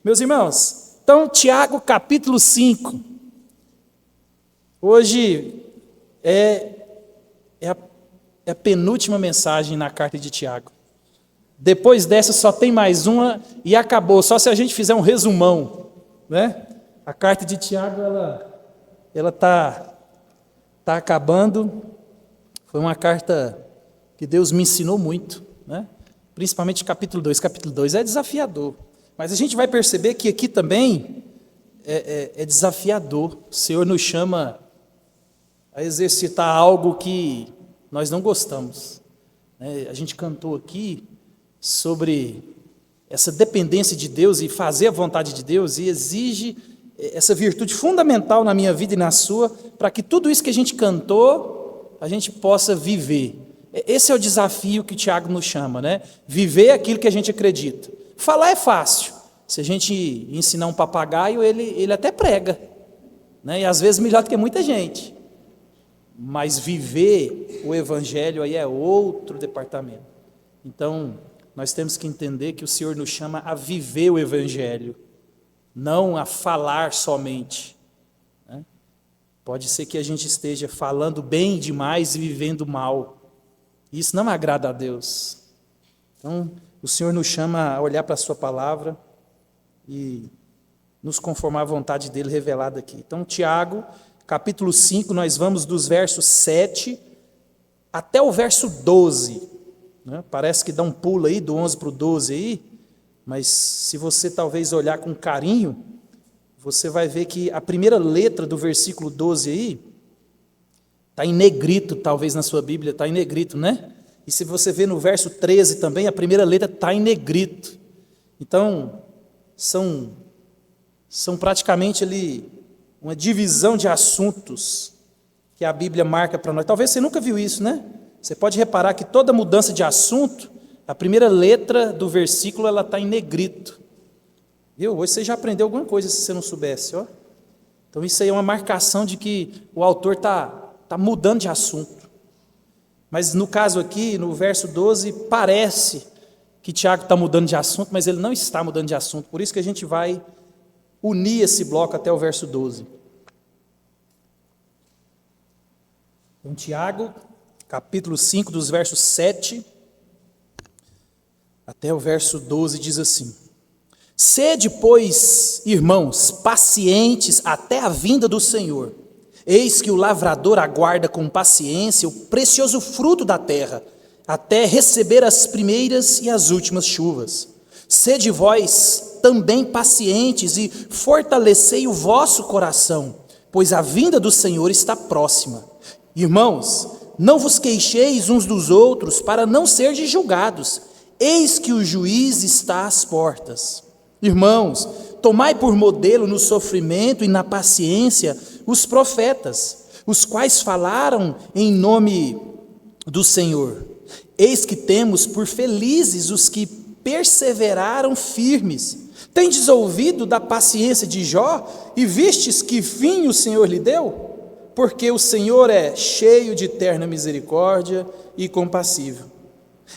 Meus irmãos, então Tiago capítulo 5, hoje é a penúltima mensagem na carta de Tiago. Depois dessa só tem mais uma e acabou, só se a gente fizer um resumão, né? A carta de Tiago, ela tá acabando. Foi uma carta que Deus me ensinou muito, né? Principalmente capítulo 2. Capítulo 2 é desafiador, mas a gente vai perceber que aqui também é desafiador. O Senhor nos chama a exercitar algo que nós não gostamos, né? A gente cantou aqui sobre essa dependência de Deus e fazer a vontade de Deus, e exige essa virtude fundamental na minha vida e na sua, para que tudo isso que a gente cantou, a gente possa viver. Esse é o desafio que Tiago nos chama, né? Viver aquilo que a gente acredita. Falar é fácil. Se a gente ensinar um papagaio, ele até prega, né? E às vezes melhor do que muita gente. Mas viver o evangelho aí é outro departamento. Então, nós temos que entender que o Senhor nos chama a viver o evangelho, não a falar somente, né? Pode ser que a gente esteja falando bem demais e vivendo mal. Isso não agrada a Deus. Então, o Senhor nos chama a olhar para a sua palavra e nos conformar à vontade dele revelada aqui. Então, Tiago, capítulo 5, nós vamos dos versos 7 até o verso 12. Né? Parece que dá um pulo aí, do 11 para o 12 aí, mas se você talvez olhar com carinho, você vai ver que a primeira letra do versículo 12 aí, está em negrito, talvez na sua Bíblia, está em negrito, né? E se você ver no verso 13 também, a primeira letra está em negrito. Então, são praticamente ali uma divisão de assuntos que a Bíblia marca para nós. Talvez você nunca viu isso, né? Você pode reparar que toda mudança de assunto, a primeira letra do versículo, ela está em negrito. Viu? Hoje você já aprendeu alguma coisa se você não soubesse, ó. Então isso aí é uma marcação de que o autor está mudando de assunto. Mas no caso aqui, no verso 12, parece que Tiago está mudando de assunto, mas ele não está mudando de assunto. Por isso que a gente vai unir esse bloco até o verso 12. Então, Tiago, capítulo 5, dos versos 7 até o verso 12, diz assim: Sede, pois, irmãos, pacientes até a vinda do Senhor. Eis que o lavrador aguarda com paciência o precioso fruto da terra, até receber as primeiras e as últimas chuvas. Sede vós também pacientes e fortalecei o vosso coração, pois a vinda do Senhor está próxima. Irmãos, não vos queixeis uns dos outros, para não serdes julgados. Eis que o juiz está às portas. Irmãos, tomai por modelo no sofrimento e na paciência os profetas, os quais falaram em nome do Senhor. Eis que temos por felizes os que perseveraram firmes. Tendes ouvido da paciência de Jó e vistes que fim o Senhor lhe deu? Porque o Senhor é cheio de terna misericórdia e compassivo.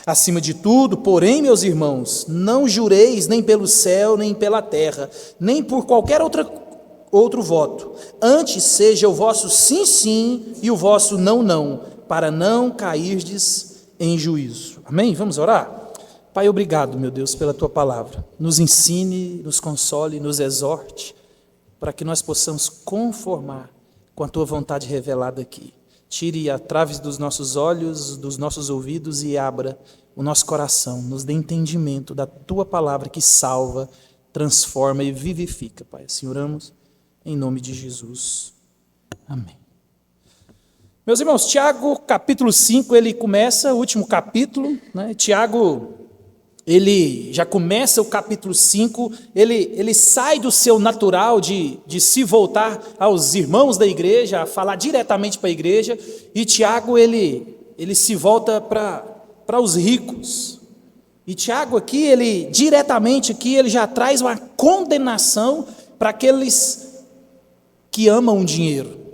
Acima de tudo, porém, meus irmãos, não jureis nem pelo céu, nem pela terra, nem por qualquer outro voto. Antes seja o vosso sim, sim, e o vosso não, não, para não cairdes em juízo. Amém? Vamos orar? Pai, obrigado, meu Deus, pela Tua palavra. Nos ensine, nos console, nos exorte, para que nós possamos conformar com a Tua vontade revelada aqui. Tire a traves dos nossos olhos, dos nossos ouvidos e abra o nosso coração, nos dê entendimento da Tua palavra que salva, transforma e vivifica, Pai. Assim oramos em nome de Jesus. Amém. Meus irmãos, Tiago, capítulo 5, ele começa, o último capítulo, né? Tiago, ele já começa o capítulo 5, ele sai do seu natural de se voltar aos irmãos da igreja, a falar diretamente para a igreja, e Tiago, ele se volta para os ricos. E Tiago aqui, diretamente aqui, ele já traz uma condenação para aqueles que amam o dinheiro.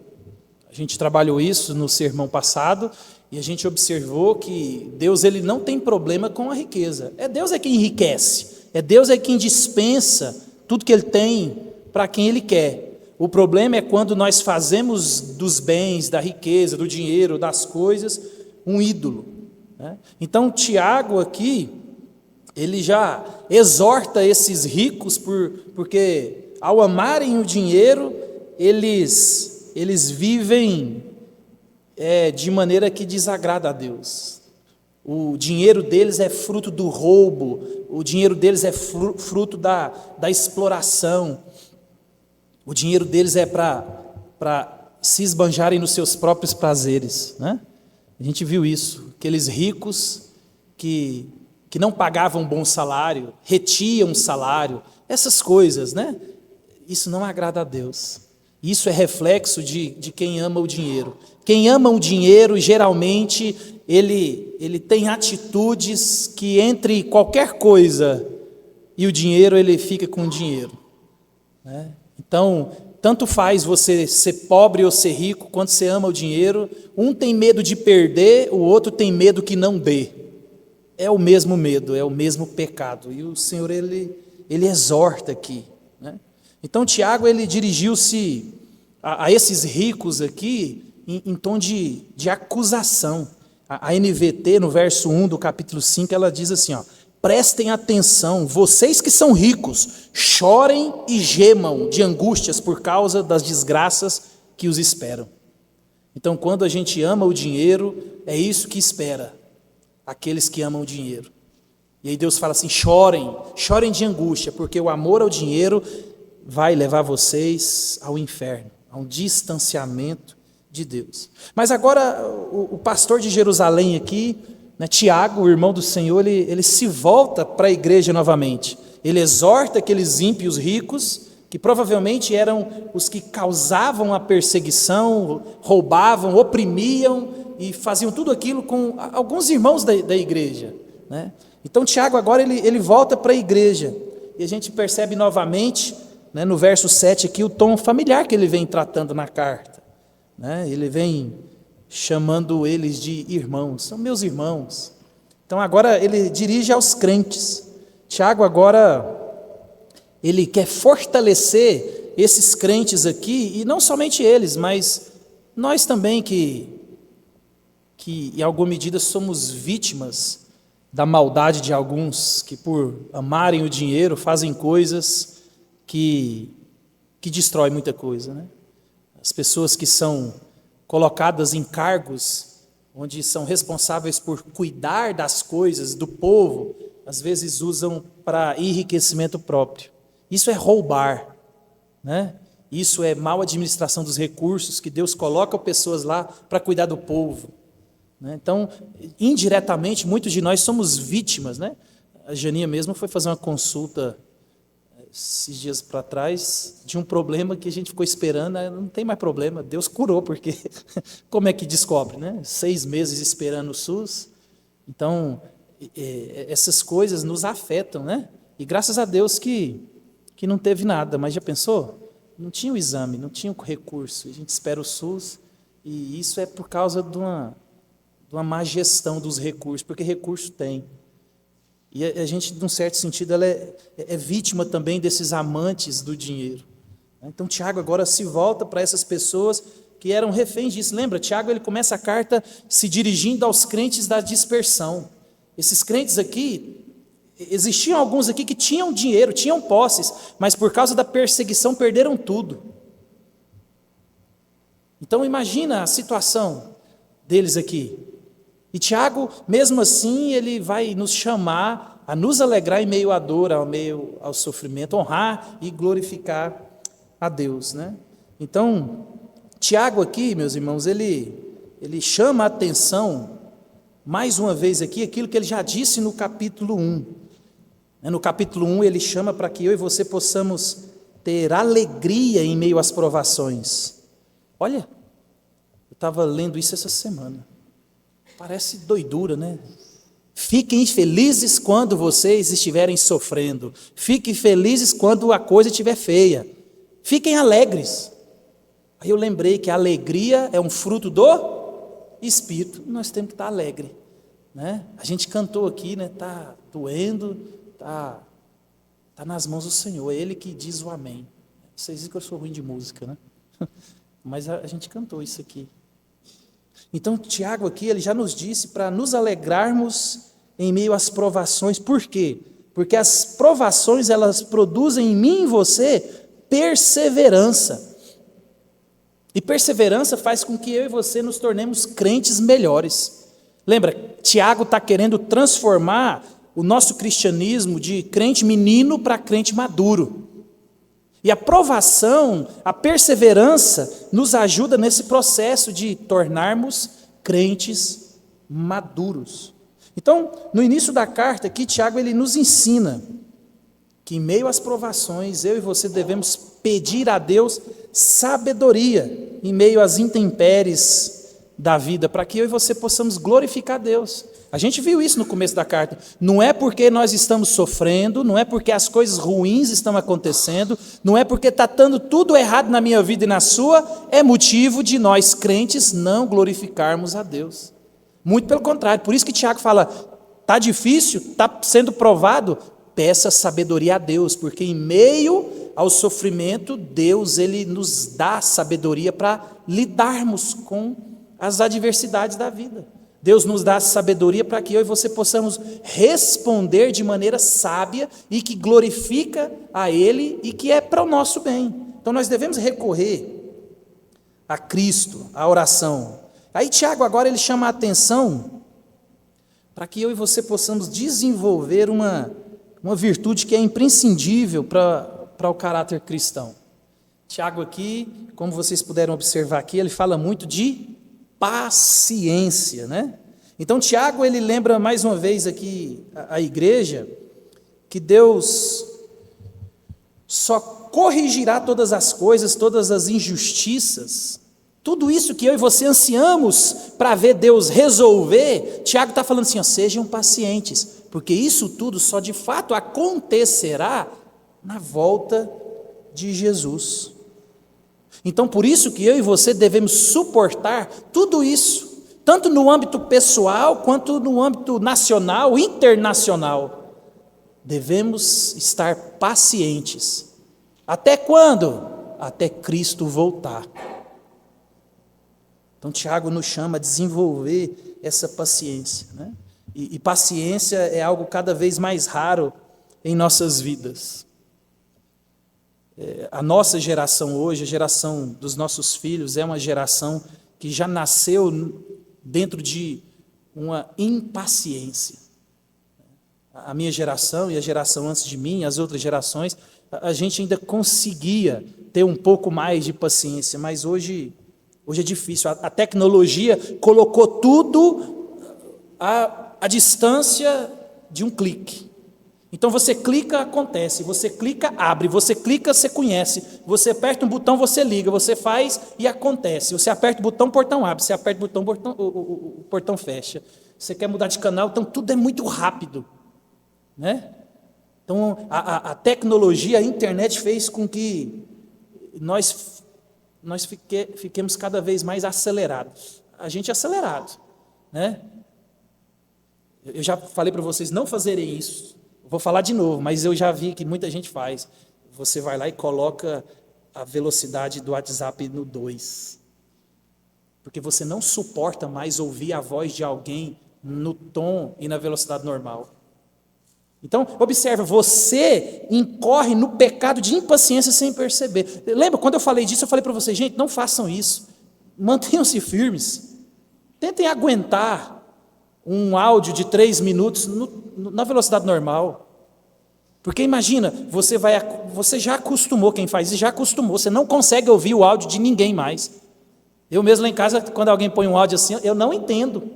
A gente trabalhou isso no sermão passado, e a gente observou que Deus ele não tem problema com a riqueza. Deus é quem enriquece, Deus é quem dispensa tudo que ele tem para quem ele quer. O problema é quando nós fazemos dos bens, da riqueza, do dinheiro, das coisas, um ídolo, né? Então Tiago aqui, ele já exorta esses ricos, porque ao amarem o dinheiro, eles vivem de maneira que desagrada a Deus. O dinheiro deles é fruto do roubo, o dinheiro deles é fruto da exploração, o dinheiro deles é para se esbanjarem nos seus próprios prazeres, né? A gente viu isso, aqueles ricos que não pagavam um bom salário, retiam o salário, essas coisas, né? Isso não agrada a Deus. Isso é reflexo de quem ama o dinheiro. Quem ama o dinheiro, geralmente, ele tem atitudes que entre qualquer coisa e o dinheiro, ele fica com o dinheiro, né? Então, tanto faz você ser pobre ou ser rico, quando você ama o dinheiro, um tem medo de perder, o outro tem medo que não dê. É o mesmo medo, é o mesmo pecado. E o Senhor, ele exorta aqui, né? Então, Tiago, ele dirigiu-se a esses ricos aqui em tom de acusação. A NVT, no verso 1 do capítulo 5, ela diz assim, ó: prestem atenção, vocês que são ricos, chorem e gemam de angústias por causa das desgraças que os esperam. Então, quando a gente ama o dinheiro, é isso que espera aqueles que amam o dinheiro. E aí Deus fala assim: chorem de angústia, porque o amor ao dinheiro vai levar vocês ao inferno, a um distanciamento de Deus. Mas agora o pastor de Jerusalém aqui, né, Tiago, o irmão do Senhor, ele se volta para a igreja novamente. Ele exorta aqueles ímpios ricos, que provavelmente eram os que causavam a perseguição, roubavam, oprimiam e faziam tudo aquilo com alguns irmãos da igreja, né? Então Tiago agora ele volta para a igreja, e a gente percebe novamente, né, no verso 7 aqui, o tom familiar que ele vem tratando na carta, né? Ele vem chamando eles de irmãos, são meus irmãos. Então agora ele dirige aos crentes. Tiago agora, ele quer fortalecer esses crentes aqui, e não somente eles, mas nós também que em alguma medida somos vítimas da maldade de alguns, que por amarem o dinheiro fazem coisas que destroem muita coisa, né? As pessoas que são colocadas em cargos onde são responsáveis por cuidar das coisas do povo, às vezes usam para enriquecimento próprio. Isso é roubar, né? Isso é mal administração dos recursos, que Deus coloca pessoas lá para cuidar do povo, né? Então, indiretamente, muitos de nós somos vítimas, né? A Janinha mesmo foi fazer uma consulta esses dias para trás de um problema que a gente ficou esperando. Não tem mais problema, Deus curou, porque como é que descobre, né? 6 meses esperando o SUS. Então, essas coisas nos afetam, né? E graças a Deus que não teve nada, mas já pensou? Não tinha o exame, não tinha o recurso, a gente espera o SUS, e isso é por causa de uma má gestão dos recursos, porque recurso tem. E a gente, num certo sentido, ela é vítima também desses amantes do dinheiro. Então, Tiago agora se volta para essas pessoas que eram reféns disso. Lembra, Tiago, ele começa a carta se dirigindo aos crentes da dispersão. Esses crentes aqui, existiam alguns aqui que tinham dinheiro, tinham posses, mas por causa da perseguição perderam tudo. Então, imagina a situação deles aqui. E Tiago, mesmo assim, ele vai nos chamar a nos alegrar em meio à dor, meio ao sofrimento, honrar e glorificar a Deus, né? Então, Tiago aqui, meus irmãos, ele chama a atenção, mais uma vez aqui, aquilo que ele já disse no capítulo 1. No capítulo 1, ele chama para que eu e você possamos ter alegria em meio às provações. Olha, eu estava lendo isso essa semana. Parece doidura, né? Fiquem felizes quando vocês estiverem sofrendo. Fiquem felizes quando a coisa estiver feia. Fiquem alegres. Aí eu lembrei que a alegria é um fruto do Espírito. Nós temos que estar alegre, né? A gente cantou aqui, né? Tá doendo, tá Está nas mãos do Senhor, é Ele que diz o amém. Vocês dizem que eu sou ruim de música, né? Mas a gente cantou isso aqui. Então, Tiago aqui, ele já nos disse para nos alegrarmos em meio às provações. Por quê? Porque as provações, elas produzem em mim e em você perseverança. E perseverança faz com que eu e você nos tornemos crentes melhores. Lembra, Tiago está querendo transformar o nosso cristianismo de crente menino para crente maduro. E a provação, a perseverança, nos ajuda nesse processo de tornarmos crentes maduros. Então, no início da carta aqui, Tiago ele nos ensina que em meio às provações, eu e você devemos pedir a Deus sabedoria em meio às intempéries da vida, para que eu e você possamos glorificar Deus. A gente viu isso no começo da carta. Não é porque nós estamos sofrendo, não é porque as coisas ruins estão acontecendo, não é porque está dando tudo errado na minha vida e na sua, é motivo de nós crentes não glorificarmos a Deus. Muito pelo contrário, por isso que Tiago fala, está difícil, está sendo provado, peça sabedoria a Deus, porque em meio ao sofrimento, Deus ele nos dá sabedoria para lidarmos com as adversidades da vida. Deus nos dá sabedoria para que eu e você possamos responder de maneira sábia e que glorifica a Ele e que é para o nosso bem. Então nós devemos recorrer a Cristo, a oração. Aí Tiago agora ele chama a atenção para que eu e você possamos desenvolver uma virtude que é imprescindível para o caráter cristão. Tiago aqui, como vocês puderam observar aqui, ele fala muito de paciência, né? Então Tiago ele lembra mais uma vez aqui a igreja que Deus só corrigirá todas as coisas, todas as injustiças, tudo isso que eu e você ansiamos para ver Deus resolver. Tiago está falando assim, ó, sejam pacientes, porque isso tudo só de fato acontecerá na volta de Jesus. Então, por isso que eu e você devemos suportar tudo isso, tanto no âmbito pessoal, quanto no âmbito nacional, internacional. Devemos estar pacientes. Até quando? Até Cristo voltar. Então, Tiago nos chama a desenvolver essa paciência, né? E paciência é algo cada vez mais raro em nossas vidas. A nossa geração hoje, a geração dos nossos filhos, é uma geração que já nasceu dentro de uma impaciência. A minha geração e a geração antes de mim, as outras gerações, a gente ainda conseguia ter um pouco mais de paciência, mas hoje é difícil. A tecnologia colocou tudo à distância de um clique. Então você clica, acontece, você clica, abre, você clica, você conhece, você aperta um botão, você liga, você faz e acontece. Você aperta o botão, o portão abre, você aperta o botão, o portão fecha. Você quer mudar de canal, então tudo é muito rápido, né? Então a tecnologia, a internet fez com que nós fiquemos cada vez mais acelerados. A gente é acelerado, né? Eu já falei para vocês não fazerem isso. Vou falar de novo, mas eu já vi que muita gente faz. Você vai lá e coloca a velocidade do WhatsApp no 2. Porque você não suporta mais ouvir a voz de alguém no tom e na velocidade normal. Então, observa, você incorre no pecado de impaciência sem perceber. Lembra, quando eu falei disso, eu falei para vocês, gente, não façam isso. Mantenham-se firmes. Tentem aguentar um áudio de 3 minutos na velocidade normal. Porque imagina, você já acostumou, quem faz isso já acostumou, você não consegue ouvir o áudio de ninguém mais. Eu mesmo lá em casa, quando alguém põe um áudio assim, eu não entendo.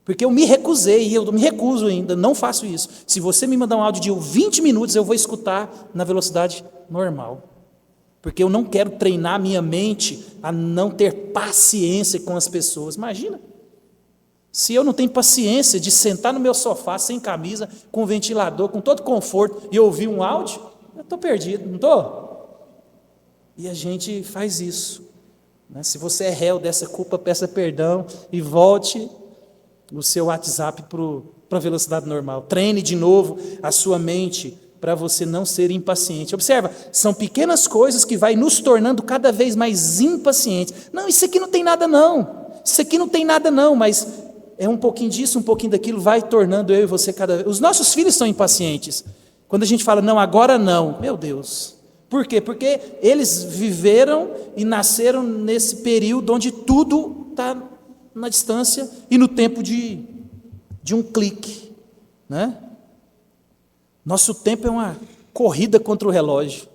Porque eu me recusei, e eu me recuso ainda, não faço isso. Se você me mandar um áudio de 20 minutos, eu vou escutar na velocidade normal. Porque eu não quero treinar minha mente a não ter paciência com as pessoas. Imagina. Se eu não tenho paciência de sentar no meu sofá, sem camisa, com ventilador, com todo conforto, e ouvir um áudio, eu estou perdido, não estou? E a gente faz isso, né? Se você é réu dessa culpa, peça perdão e volte o seu WhatsApp para a velocidade normal. Treine de novo a sua mente para você não ser impaciente. Observa, são pequenas coisas que vai nos tornando cada vez mais impacientes. Não, isso aqui não tem nada não. Isso aqui não tem nada não, mas é um pouquinho disso, um pouquinho daquilo, vai tornando eu e você cada vez. Os nossos filhos são impacientes. Quando a gente fala, não, agora não, meu Deus. Por quê? Porque eles viveram e nasceram nesse período onde tudo está na distância e no tempo de um clique, né? Nosso tempo é uma corrida contra o relógio.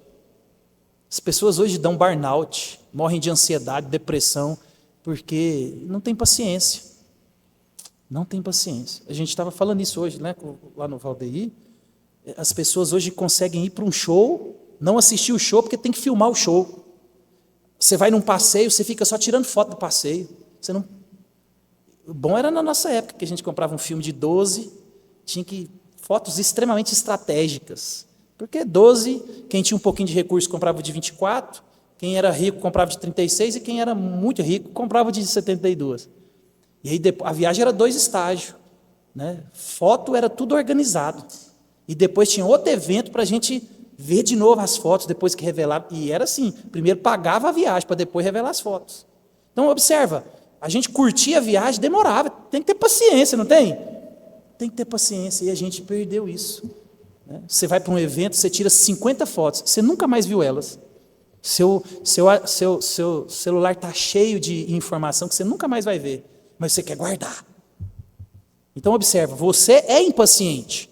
As pessoas hoje dão burnout, morrem de ansiedade, depressão, porque não tem paciência. Não tem paciência. A gente estava falando isso hoje, né, lá no Valdeir. As pessoas hoje conseguem ir para um show, não assistir o show, porque tem que filmar o show. Você vai num passeio, você fica só tirando foto do passeio. Você não... O bom era na nossa época, que a gente comprava um filme de 12, tinha que fotos extremamente estratégicas. Porque 12, quem tinha um pouquinho de recurso comprava de 24, quem era rico comprava de 36 e quem era muito rico comprava de 72. E aí a viagem era 2 estágios, né? Foto era tudo organizado. E depois tinha outro evento para a gente ver de novo as fotos depois que revelava. E era assim, primeiro pagava a viagem para depois revelar as fotos. Então observa, a gente curtia a viagem, demorava, tem que ter paciência, não tem? Tem que ter paciência, e a gente perdeu isso. Né? Você vai para um evento, você tira 50 fotos, você nunca mais viu elas. Seu celular está cheio de informação que você nunca mais vai ver, mas você quer guardar. Então observa, você é impaciente.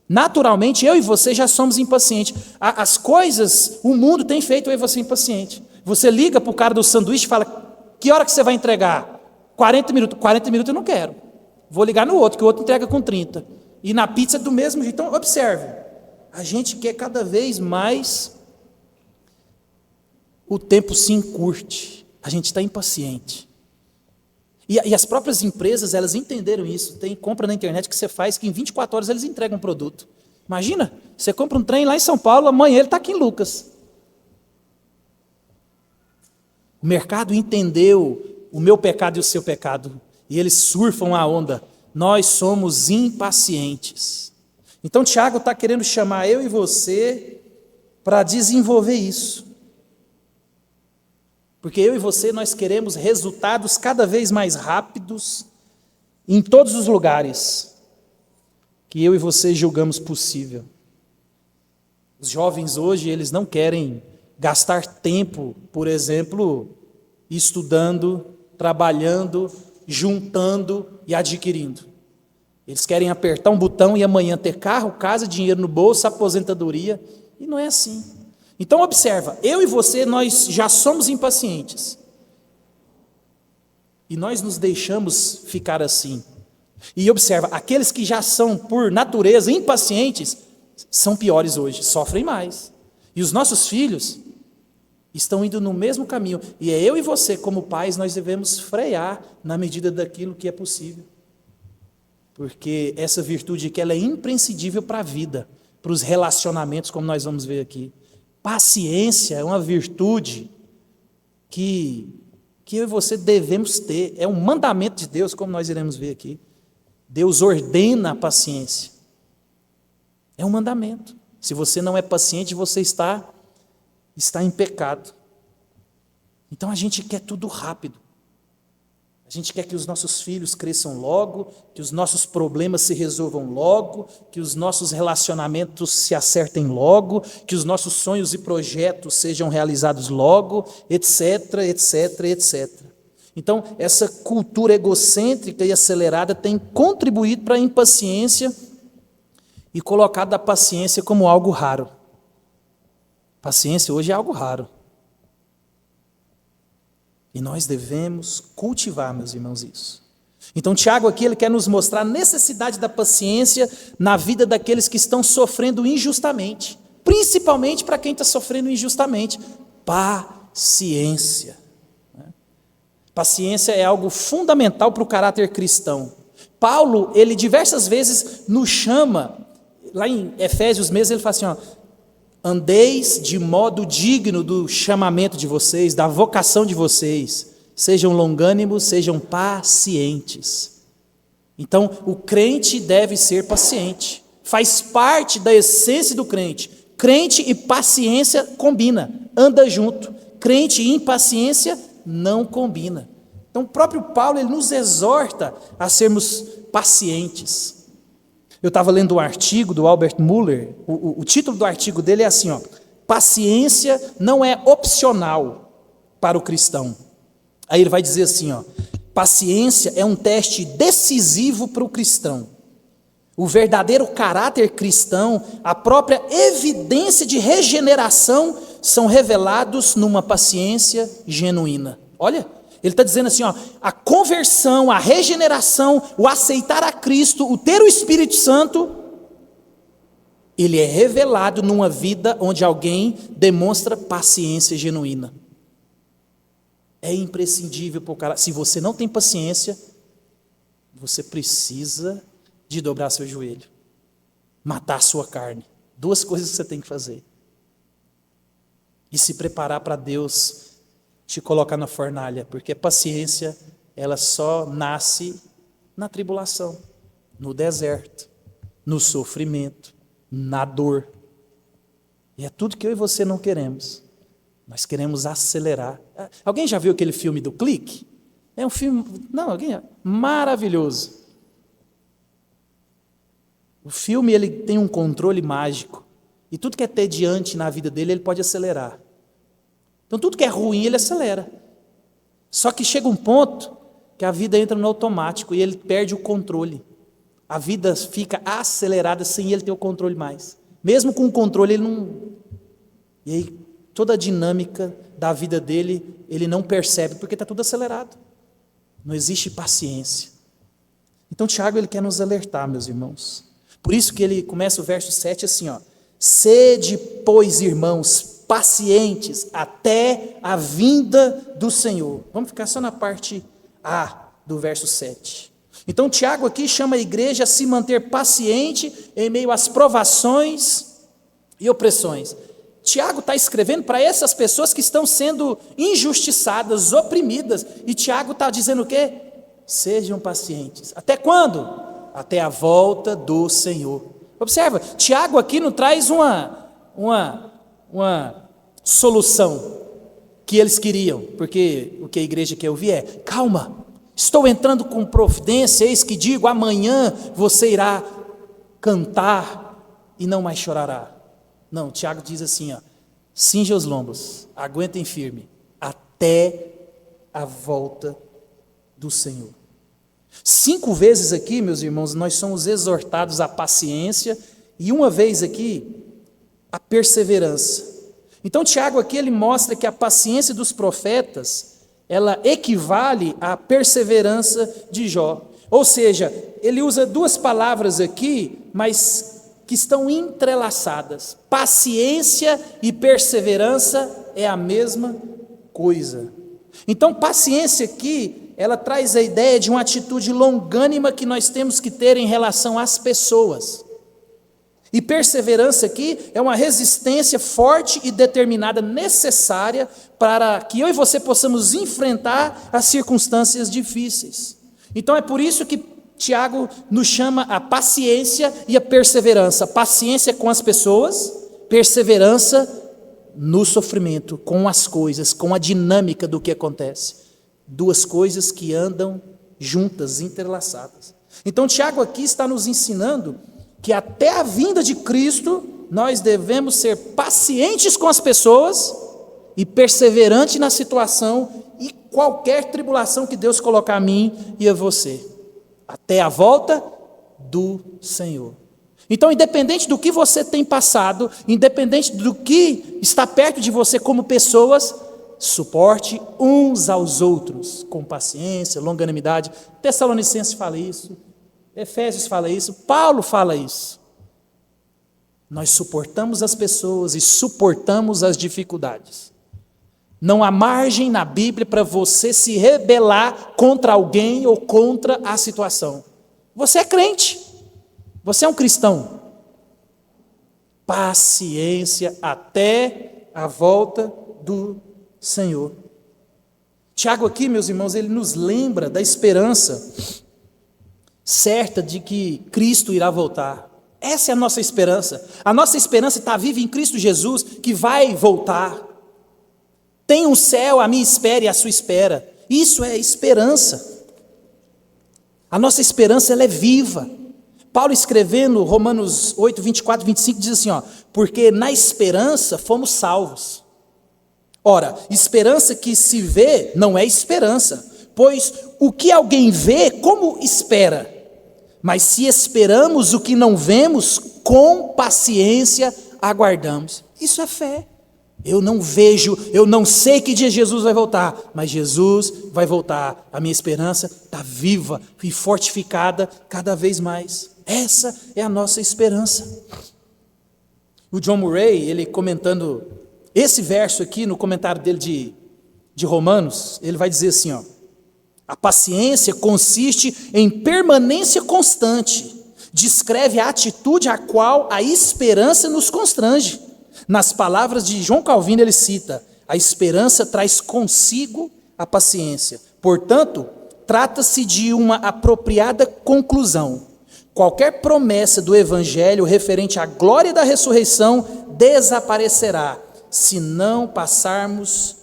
Naturalmente, eu e você já somos impacientes. As coisas, o mundo tem feito eu e você impaciente. Você liga para o cara do sanduíche e fala, que hora que você vai entregar? 40 minutos. 40 minutos eu não quero. Vou ligar no outro, que o outro entrega com 30. E na pizza do mesmo jeito. Então, observe. A gente quer cada vez mais o tempo se encurte. A gente está impaciente. E as próprias empresas, elas entenderam isso. Tem compra na internet que você faz, que em 24 horas eles entregam um produto. Imagina, você compra um trem lá em São Paulo, amanhã ele está aqui em Lucas. O mercado entendeu o meu pecado e o seu pecado. E eles surfam a onda. Nós somos impacientes. Então Tiago está querendo chamar eu e você para desenvolver isso. Porque eu e você, nós queremos resultados cada vez mais rápidos em todos os lugares que eu e você julgamos possível. Os jovens hoje, eles não querem gastar tempo, por exemplo, estudando, trabalhando, juntando e adquirindo. Eles querem apertar um botão e amanhã ter carro, casa, dinheiro no bolso, aposentadoria, e não é assim. Então observa, eu e você, nós já somos impacientes. E nós nos deixamos ficar assim. E observa, aqueles que já são por natureza impacientes, são piores hoje, sofrem mais. E os nossos filhos estão indo no mesmo caminho. E é eu e você, como pais, nós devemos frear na medida daquilo que é possível. Porque essa virtude que ela é imprescindível para a vida, para os relacionamentos, como nós vamos ver aqui. Paciência é uma virtude que eu e você devemos ter. É um mandamento de Deus, como nós iremos ver aqui. Deus ordena a paciência. É um mandamento. Se você não é paciente, você está em pecado. Então a gente quer tudo rápido. A gente quer que os nossos filhos cresçam logo, que os nossos problemas se resolvam logo, que os nossos relacionamentos se acertem logo, que os nossos sonhos e projetos sejam realizados logo, etc, etc, etc. Então, essa cultura egocêntrica e acelerada tem contribuído para a impaciência e colocado a paciência como algo raro. Paciência hoje é algo raro. E nós devemos cultivar, meus irmãos, isso. Então, Tiago aqui, ele quer nos mostrar a necessidade da paciência na vida daqueles que estão sofrendo injustamente. Principalmente para quem está sofrendo injustamente. Paciência. Paciência é algo fundamental para o caráter cristão. Paulo, ele diversas vezes nos chama, lá em Efésios mesmo, ele fala assim, ó, andeis de modo digno do chamamento de vocês, da vocação de vocês. Sejam longânimos, sejam pacientes. Então, o crente deve ser paciente. faz parte da essência do crente. Crente e paciência combina, anda junto. Crente e impaciência não combina. Então o próprio Paulo ele nos exorta a sermos pacientes. Eu estava lendo um artigo do Albert Muller, o título do artigo dele é assim, ó, paciência não é opcional para o cristão. Aí ele vai dizer assim, ó, paciência é um teste decisivo para o cristão. O verdadeiro caráter cristão, a própria evidência de regeneração são revelados numa paciência genuína. Olha, ele está dizendo assim, ó, a conversão, a regeneração, o aceitar a Cristo, o ter o Espírito Santo, ele é revelado numa vida onde alguém demonstra paciência genuína. É imprescindível para o cara. Se você não tem paciência, você precisa de dobrar seu joelho, matar a sua carne. 2 coisas que você tem que fazer. E se preparar para Deus te colocar na fornalha, porque a paciência, ela só nasce na tribulação, no deserto, no sofrimento, na dor. E é tudo que eu e você não queremos. Nós queremos acelerar. Alguém já viu aquele filme do Clique? É um filme, maravilhoso. O filme ele tem um controle mágico. E tudo que é tediante na vida dele, ele pode acelerar. Então tudo que é ruim, ele acelera. Só que chega um ponto que a vida entra no automático e ele perde o controle. A vida fica acelerada sem ele ter o controle mais. Mesmo com o controle, ele não... E aí toda a dinâmica da vida dele, ele não percebe, porque está tudo acelerado. Não existe paciência. Então Tiago ele quer nos alertar, meus irmãos. Por isso que ele começa o verso 7 assim, ó. Sede, pois, irmãos, pacientes até a vinda do Senhor. Vamos ficar só na parte A do verso 7. Então Tiago aqui chama a igreja a se manter paciente em meio às provações e opressões. Tiago está escrevendo para essas pessoas que estão sendo injustiçadas, oprimidas. E Tiago está dizendo o quê? Sejam pacientes. Até quando? Até a volta do Senhor. Observa, Tiago aqui não traz uma solução que eles queriam, porque o que a igreja quer ouvir é, calma, estou entrando com providência, eis que digo, amanhã você irá cantar e não mais chorará. Não, Tiago diz assim, ó, cinja os lombos, aguentem firme, até a volta do Senhor. 5 vezes aqui, meus irmãos, nós somos exortados à paciência e uma vez aqui, a perseverança. Então Tiago aqui ele mostra que a paciência dos profetas, ela equivale à perseverança de Jó. Ou seja, ele usa 2 palavras aqui, mas que estão entrelaçadas. Paciência e perseverança é a mesma coisa. Então paciência aqui, ela traz a ideia de uma atitude longânima que nós temos que ter em relação às pessoas. E perseverança aqui é uma resistência forte e determinada, necessária para que eu e você possamos enfrentar as circunstâncias difíceis. Então é por isso que Tiago nos chama a paciência e a perseverança. Paciência com as pessoas, perseverança no sofrimento, com as coisas, com a dinâmica do que acontece. 2 coisas que andam juntas, interlaçadas. Então Tiago aqui está nos ensinando que até a vinda de Cristo, nós devemos ser pacientes com as pessoas e perseverantes na situação e qualquer tribulação que Deus colocar a mim e a você, até a volta do Senhor. Então, independente do que você tem passado, independente do que está perto de você como pessoas, suporte uns aos outros, com paciência, longanimidade. Tessalonicenses fala isso, Efésios fala isso, Paulo fala isso. Nós suportamos as pessoas e suportamos as dificuldades. Não há margem na Bíblia para você se rebelar contra alguém ou contra a situação. Você é crente, você é um cristão. Paciência até a volta do Senhor. Tiago aqui, meus irmãos, ele nos lembra da esperança certa de que Cristo irá voltar. Essa é a nossa esperança. A nossa esperança está viva em Cristo Jesus, que vai voltar. Tem um céu à minha espera e à sua espera. Isso é esperança. A nossa esperança, ela é viva. Paulo, escrevendo Romanos 8, 24, 25, diz assim, porque na esperança fomos salvos. Ora, esperança que se vê não é esperança, pois o que alguém vê, como espera? Mas se esperamos o que não vemos, com paciência aguardamos. Isso é fé. Eu não vejo, eu não sei que dia Jesus vai voltar, mas Jesus vai voltar. A minha esperança está viva e fortificada cada vez mais. Essa é a nossa esperança. O John Murray, ele comentando esse verso aqui, no comentário dele de Romanos, ele vai dizer assim, a paciência consiste em permanência constante, descreve a atitude a qual a esperança nos constrange. Nas palavras de João Calvino, ele cita, a esperança traz consigo a paciência. Portanto, trata-se de uma apropriada conclusão. Qualquer promessa do Evangelho referente à glória da ressurreição desaparecerá, se não passarmos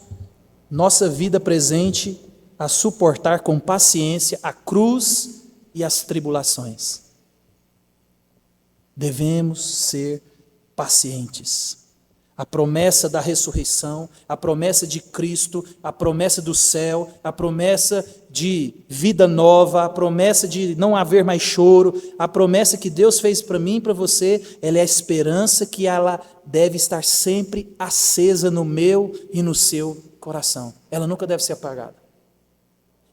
nossa vida presente a suportar com paciência a cruz e as tribulações. Devemos ser pacientes. A promessa da ressurreição, a promessa de Cristo, a promessa do céu, a promessa de vida nova, a promessa de não haver mais choro, a promessa que Deus fez para mim e para você, ela é a esperança que ela deve estar sempre acesa no meu e no seu coração. Ela nunca deve ser apagada.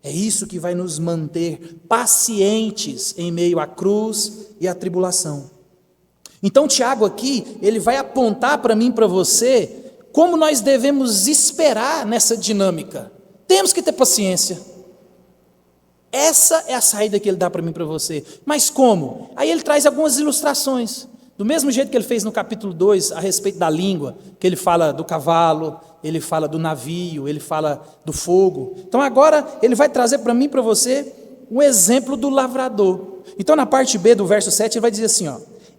É isso que vai nos manter pacientes em meio à cruz e à tribulação. Então Tiago aqui, ele vai apontar para mim e para você, como nós devemos esperar nessa dinâmica. Temos que ter paciência. Essa é a saída que ele dá para mim e para você. Mas como? Aí ele traz algumas ilustrações. Do mesmo jeito que ele fez no capítulo 2, a respeito da língua, que ele fala do cavalo, ele fala do navio, ele fala do fogo. Então agora ele vai trazer para mim e para você o exemplo do lavrador. Então na parte B do verso 7 ele vai dizer assim,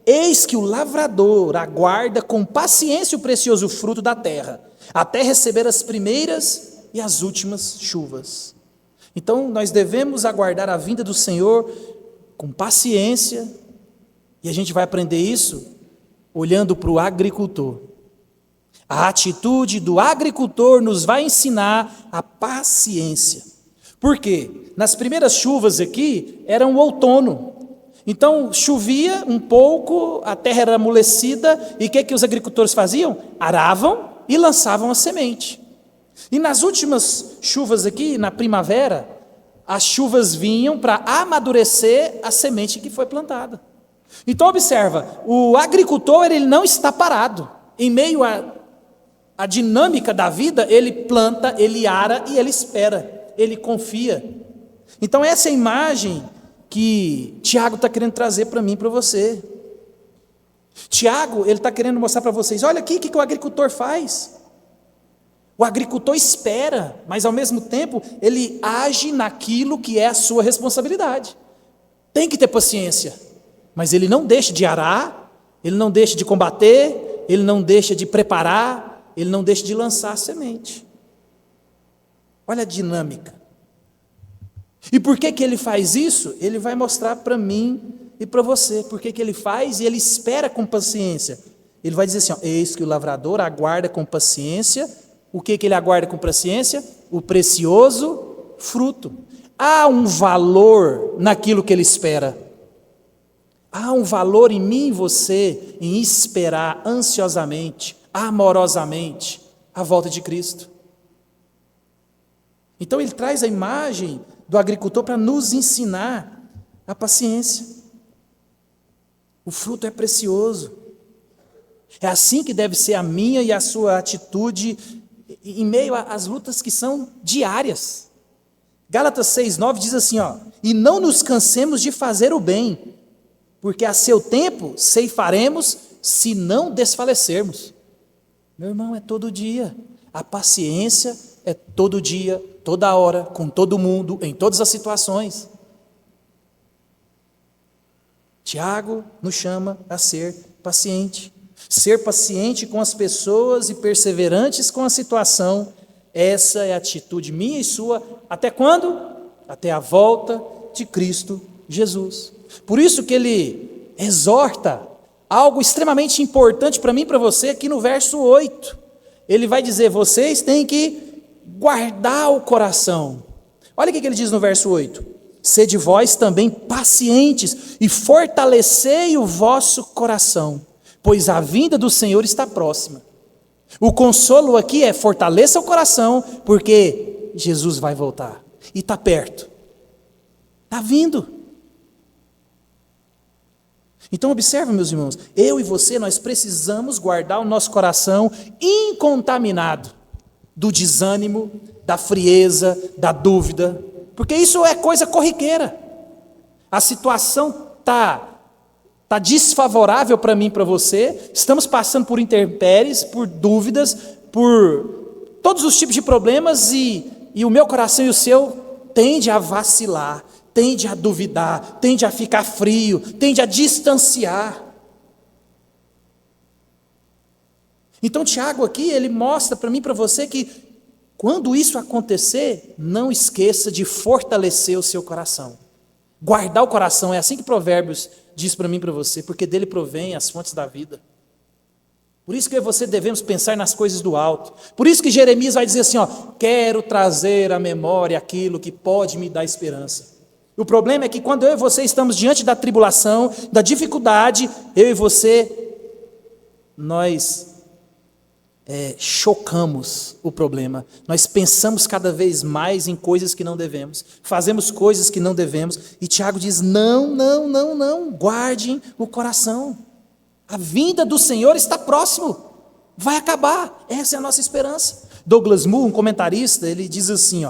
eis que o lavrador aguarda com paciência o precioso fruto da terra, até receber as primeiras e as últimas chuvas. Então nós devemos aguardar a vinda do Senhor com paciência, e a gente vai aprender isso olhando para o agricultor. A atitude do agricultor nos vai ensinar a paciência. Por quê? Nas primeiras chuvas aqui, era um outono. Então, chovia um pouco, a terra era amolecida, e o que os agricultores faziam? Aravam e lançavam a semente. E nas últimas chuvas aqui, na primavera, as chuvas vinham para amadurecer a semente que foi plantada. Então, observa, o agricultor ele não está parado. Em meio à dinâmica da vida, ele planta, ele ara e ele espera, ele confia. Então, essa é a imagem que Tiago está querendo trazer para mim e para você. Tiago, ele está querendo mostrar para vocês, olha aqui o que o agricultor faz. O agricultor espera, mas ao mesmo tempo, ele age naquilo que é a sua responsabilidade. Tem que ter paciência, mas ele não deixa de arar, ele não deixa de combater, ele não deixa de preparar, ele não deixa de lançar a semente. Olha a dinâmica. E por que ele faz isso? Ele vai mostrar para mim e para você. Por que ele faz e ele espera com paciência. Ele vai dizer assim, eis que o lavrador aguarda com paciência. O que ele aguarda com paciência? O precioso fruto. Há um valor naquilo que ele espera. Há um valor em mim e você em esperar ansiosamente, amorosamente a volta de Cristo. Então ele traz a imagem do agricultor para nos ensinar a paciência. O fruto é precioso. É assim que deve ser a minha e a sua atitude em meio às lutas que são diárias. Gálatas 6:9 diz assim, e não nos cansemos de fazer o bem, porque a seu tempo ceifaremos se não desfalecermos. Meu irmão, é todo dia. A paciência é todo dia, toda hora, com todo mundo, em todas as situações. Tiago nos chama a ser paciente. Ser paciente com as pessoas e perseverantes com a situação. Essa é a atitude minha e sua. Até quando? Até a volta de Cristo Jesus. Por isso que ele exorta algo extremamente importante para mim e para você aqui no verso 8. Ele vai dizer, vocês têm que guardar o coração. Olha o que ele diz no verso 8. Sede vós também pacientes e fortalecei o vosso coração, pois a vinda do Senhor está próxima. O consolo aqui é fortaleça o coração, porque Jesus vai voltar. E está perto. Está vindo. Então observe, meus irmãos, eu e você, nós precisamos guardar o nosso coração incontaminado do desânimo, da frieza, da dúvida, porque isso é coisa corriqueira. A situação está desfavorável para mim e para você, estamos passando por intempéries, por dúvidas, por todos os tipos de problemas e o meu coração e o seu tende a vacilar, tende a duvidar, tende a ficar frio, tende a distanciar. Então Tiago aqui, ele mostra para mim e para você que quando isso acontecer, não esqueça de fortalecer o seu coração. Guardar o coração, é assim que Provérbios diz para mim e para você, porque dele provém as fontes da vida. Por isso que eu e você devemos pensar nas coisas do alto. Por isso que Jeremias vai dizer assim, quero trazer à memória aquilo que pode me dar esperança. O problema é que quando eu e você estamos diante da tribulação, da dificuldade, eu e você, nós chocamos o problema. Nós pensamos cada vez mais em coisas que não devemos, fazemos coisas que não devemos, e Tiago diz, não, guardem o coração. A vinda do Senhor está próximo, vai acabar, essa é a nossa esperança. Douglas Moo, um comentarista, ele diz assim,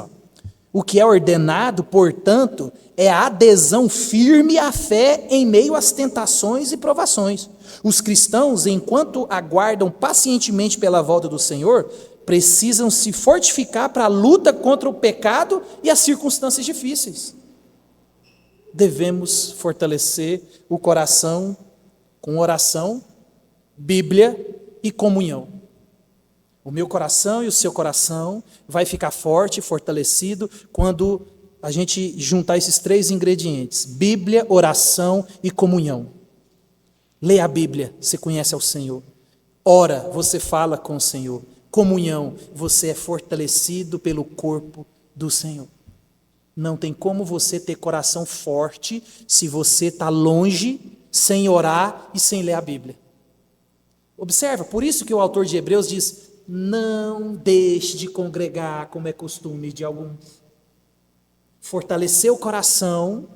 o que é ordenado, portanto, é a adesão firme à fé em meio às tentações e provações. Os cristãos, enquanto aguardam pacientemente pela volta do Senhor, precisam se fortificar para a luta contra o pecado e as circunstâncias difíceis. Devemos fortalecer o coração com oração, Bíblia e comunhão. O meu coração e o seu coração vai ficar forte, fortalecido, quando a gente juntar esses três ingredientes: Bíblia, oração e comunhão. Leia a Bíblia, você conhece ao Senhor. Ora, você fala com o Senhor. Comunhão, você é fortalecido pelo corpo do Senhor. Não tem como você ter coração forte se você está longe, sem orar e sem ler a Bíblia. Observa, por isso que o autor de Hebreus diz, não deixe de congregar como é costume de alguns. Fortalecer o coração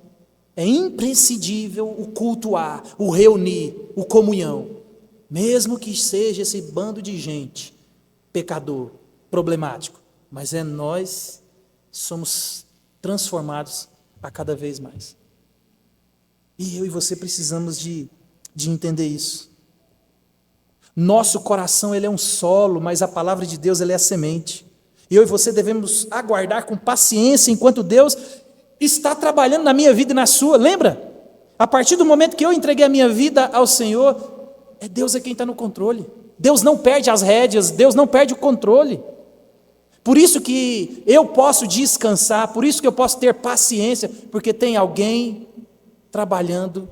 é imprescindível, o cultuar, o reunir, o comunhão. Mesmo que seja esse bando de gente, pecador, problemático, mas nós somos transformados a cada vez mais. E eu e você precisamos de entender isso. Nosso coração ele é um solo, mas a palavra de Deus ela é a semente. E eu e você devemos aguardar com paciência enquanto Deus está trabalhando na minha vida e na sua. Lembra? A partir do momento que eu entreguei a minha vida ao Senhor, é Deus quem está no controle. Deus não perde as rédeas, Deus não perde o controle. Por isso que eu posso descansar, por isso que eu posso ter paciência, porque tem alguém trabalhando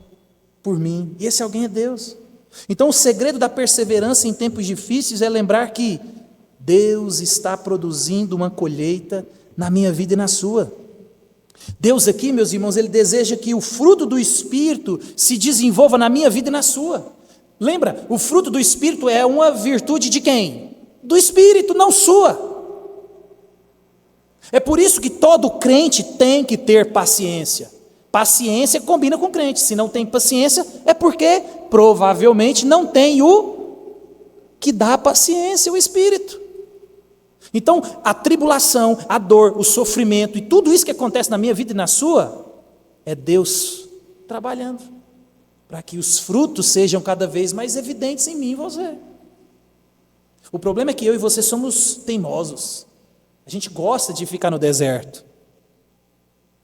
por mim, e esse alguém é Deus. Então o segredo da perseverança em tempos difíceis é lembrar que Deus está produzindo uma colheita na minha vida e na sua. Deus aqui, meus irmãos, Ele deseja que o fruto do Espírito se desenvolva na minha vida e na sua. Lembra, o fruto do Espírito é uma virtude de quem? Do Espírito, não sua. É por isso que todo crente tem que ter paciência. Paciência combina com crente. Se não tem paciência, é porque provavelmente não tem o que dá a paciência, o Espírito. Então, a tribulação, a dor, o sofrimento e tudo isso que acontece na minha vida e na sua, é Deus trabalhando para que os frutos sejam cada vez mais evidentes em mim e você. O problema é que eu e você somos teimosos. A gente gosta de ficar no deserto.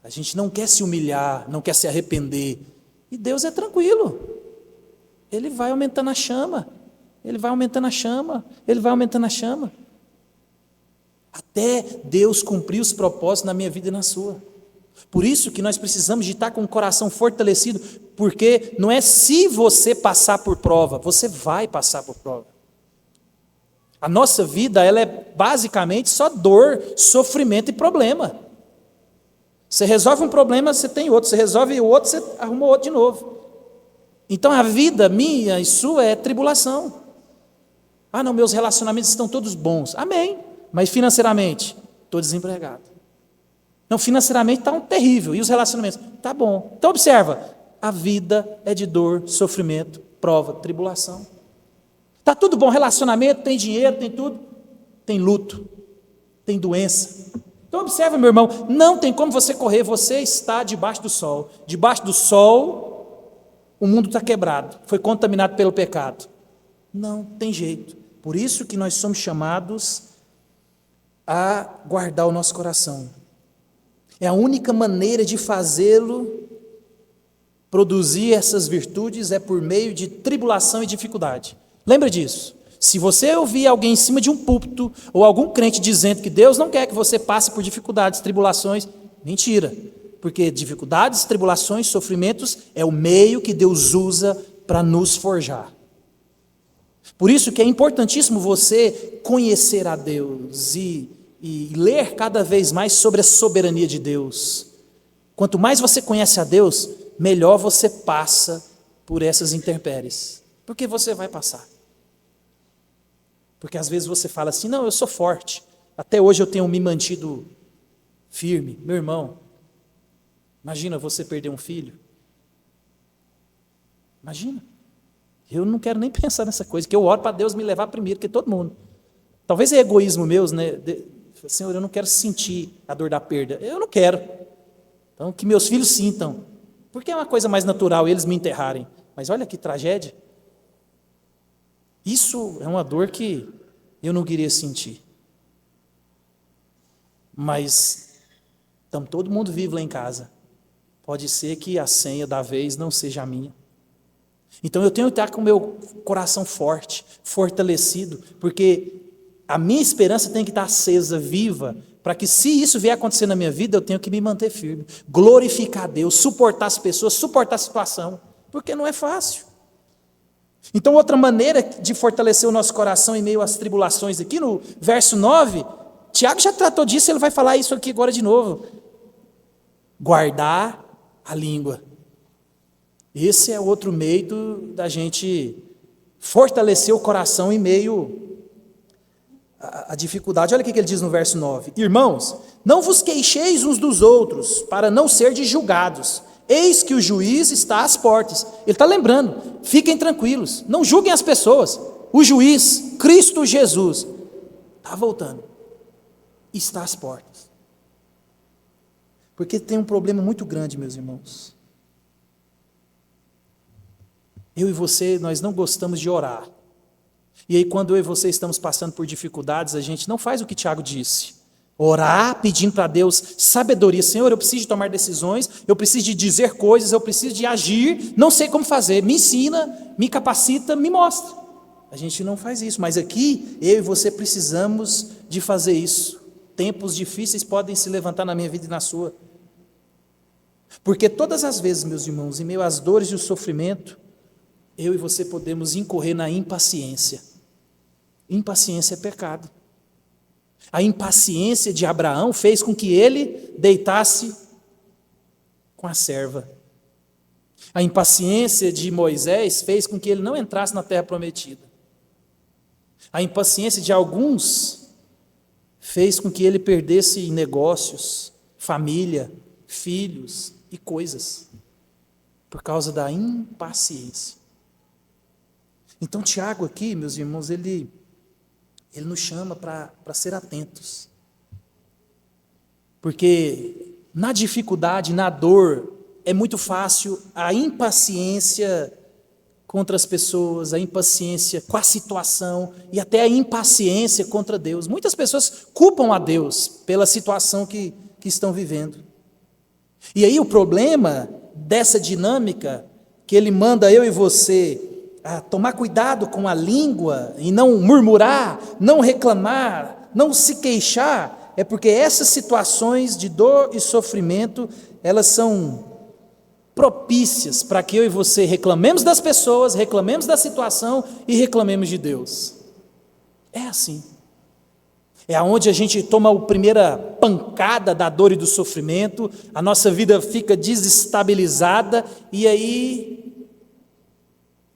A gente não quer se humilhar, não quer se arrepender. E Deus é tranquilo. Ele vai aumentando a chama. Ele vai aumentando a chama. Ele vai aumentando a chama. Até Deus cumprir os propósitos na minha vida e na sua. Por isso que nós precisamos de estar com o coração fortalecido, porque não é se você passar por prova, você vai passar por prova. A nossa vida, ela é basicamente só dor, sofrimento e problema. Você resolve um problema, você tem outro. Você resolve o outro, você arruma outro de novo. Então a vida minha e sua é tribulação. Ah, não, meus relacionamentos estão todos bons. Amém. Mas financeiramente, estou desempregado. Não, financeiramente está um terrível. E os relacionamentos? Tá bom. Então observa, a vida é de dor, sofrimento, prova, tribulação. Está tudo bom, relacionamento, tem dinheiro, tem tudo. Tem luto, tem doença. Então observa, meu irmão, não tem como você correr, você está debaixo do sol. Debaixo do sol, o mundo está quebrado, foi contaminado pelo pecado. Não tem jeito. Por isso que nós somos chamados a guardar o nosso coração. É a única maneira de fazê-lo produzir essas virtudes é por meio de tribulação e dificuldade. Lembra disso? Se você ouvir alguém em cima de um púlpito ou algum crente dizendo que Deus não quer que você passe por dificuldades, tribulações, mentira. Porque dificuldades, tribulações, sofrimentos é o meio que Deus usa para nos forjar. Por isso que é importantíssimo você conhecer a Deus e ler cada vez mais sobre a soberania de Deus. Quanto mais você conhece a Deus, melhor você passa por essas intempéries. Porque você vai passar. Porque às vezes você fala assim, não, eu sou forte. Até hoje eu tenho me mantido firme. Meu irmão, imagina você perder um filho. Imagina. Eu não quero nem pensar nessa coisa, que eu oro para Deus me levar primeiro, que todo mundo. Talvez é egoísmo meu, né? Senhor, eu não quero sentir a dor da perda. Eu não quero. Então, que meus filhos sintam. Porque é uma coisa mais natural eles me enterrarem. Mas olha que tragédia. Isso é uma dor que eu não queria sentir. Mas estamos todo mundo vivo lá em casa. Pode ser que a senha da vez não seja a minha. Então eu tenho que estar com o meu coração forte, fortalecido, porque a minha esperança tem que estar acesa, viva, para que se isso vier acontecer na minha vida, eu tenho que me manter firme, glorificar a Deus, suportar as pessoas, suportar a situação, porque não é fácil. Então outra maneira de fortalecer o nosso coração em meio às tribulações, aqui no verso 9, Tiago já tratou disso, ele vai falar isso aqui agora de novo. Guardar a língua. Esse é outro meio da gente fortalecer o coração em meio à dificuldade. Olha o que ele diz no verso 9. Irmãos, não vos queixeis uns dos outros, para não serdes julgados. Eis que o juiz está às portas. Ele está lembrando, fiquem tranquilos, não julguem as pessoas. O juiz, Cristo Jesus, está voltando. Está às portas. Porque tem um problema muito grande, meus irmãos. Eu e você, nós não gostamos de orar. E aí quando eu e você estamos passando por dificuldades, a gente não faz o que Tiago disse. Orar pedindo para Deus sabedoria. Senhor, eu preciso de tomar decisões, eu preciso de dizer coisas, eu preciso de agir, não sei como fazer. Me ensina, me capacita, me mostra. A gente não faz isso, mas aqui eu e você precisamos de fazer isso. Tempos difíceis podem se levantar na minha vida e na sua. Porque todas as vezes, meus irmãos, em meio às dores e o sofrimento, eu e você podemos incorrer na impaciência. Impaciência é pecado. A impaciência de Abraão fez com que ele deitasse com a serva. A impaciência de Moisés fez com que ele não entrasse na terra prometida. A impaciência de alguns fez com que ele perdesse negócios, família, filhos e coisas, por causa da impaciência. Então Tiago aqui, meus irmãos, ele nos chama para ser atentos. Porque na dificuldade, na dor, é muito fácil a impaciência contra as pessoas, a impaciência com a situação e até a impaciência contra Deus. Muitas pessoas culpam a Deus pela situação que estão vivendo. E aí o problema dessa dinâmica que Ele manda eu e você a tomar cuidado com a língua e não murmurar, não reclamar, não se queixar, é porque essas situações de dor e sofrimento, elas são propícias para que eu e você reclamemos das pessoas, reclamemos da situação e reclamemos de Deus. É assim. É aonde a gente toma a primeira pancada da dor e do sofrimento, a nossa vida fica desestabilizada, e aí,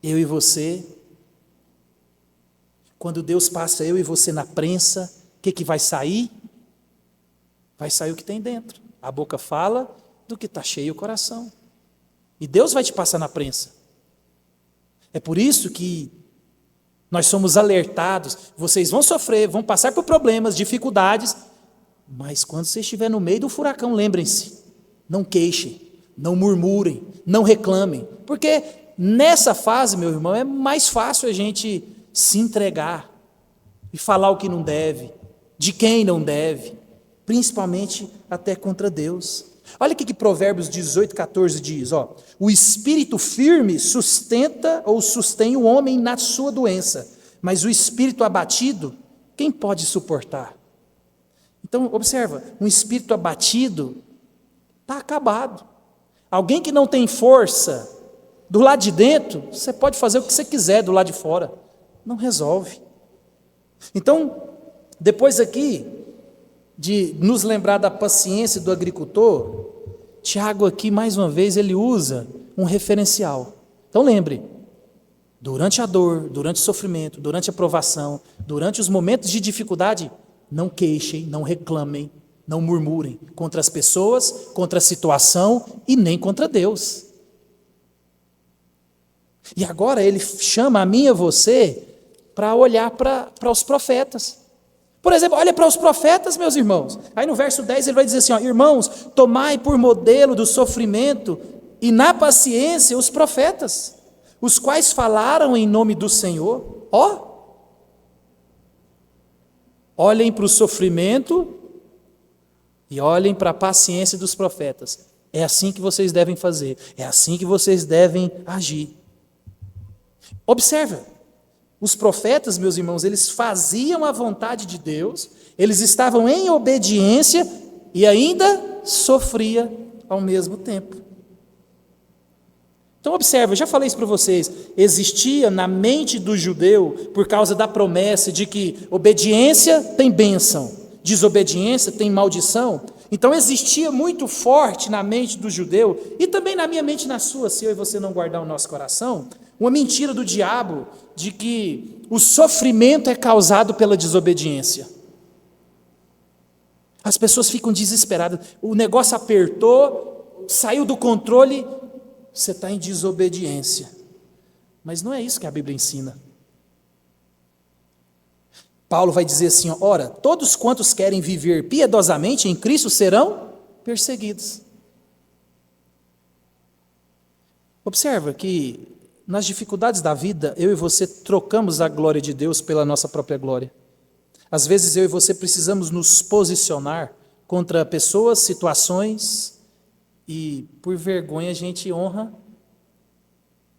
eu e você, quando Deus passa eu e você na prensa, o que vai sair? Vai sair o que tem dentro. A boca fala do que está cheio o coração. E Deus vai te passar na prensa. É por isso que nós somos alertados, vocês vão sofrer, vão passar por problemas, dificuldades, mas quando você estiver no meio do furacão, lembrem-se, não queixem, não murmurem, não reclamem, porque nessa fase, meu irmão, é mais fácil a gente se entregar e falar o que não deve, de quem não deve, principalmente até contra Deus. Olha o que Provérbios 18:14 diz, ó: o espírito firme sustenta ou sustém o homem na sua doença, mas o espírito abatido, quem pode suportar? Então, observa, um espírito abatido está acabado. Alguém que não tem força do lado de dentro, você pode fazer o que você quiser do lado de fora, não resolve. Então, depois aqui de nos lembrar da paciência do agricultor, Tiago aqui, mais uma vez, ele usa um referencial. Então lembre, durante a dor, durante o sofrimento, durante a provação, durante os momentos de dificuldade, não queixem, não reclamem, não murmurem contra as pessoas, contra a situação e nem contra Deus. E agora ele chama a mim e a você para olhar para os profetas. Por exemplo, olha para os profetas, meus irmãos. Aí no verso 10 ele vai dizer assim, ó: irmãos, tomai por modelo do sofrimento e na paciência os profetas, os quais falaram em nome do Senhor. Ó, olhem para o sofrimento e olhem para a paciência dos profetas. É assim que vocês devem fazer, é assim que vocês devem agir. Observa. Os profetas, meus irmãos, eles faziam a vontade de Deus, eles estavam em obediência e ainda sofria ao mesmo tempo. Então observa, eu já falei isso para vocês, existia na mente do judeu, por causa da promessa de que obediência tem bênção, desobediência tem maldição, então existia muito forte na mente do judeu, e também na minha mente e na sua, se eu e você não guardar o nosso coração, uma mentira do diabo de que o sofrimento é causado pela desobediência. As pessoas ficam desesperadas, o negócio apertou, saiu do controle, você está em desobediência. Mas não é isso que a Bíblia ensina. Paulo vai dizer assim, ora, todos quantos querem viver piedosamente em Cristo serão perseguidos. Observa que nas dificuldades da vida, eu e você trocamos a glória de Deus pela nossa própria glória. Às vezes eu e você precisamos nos posicionar contra pessoas, situações, e por vergonha a gente honra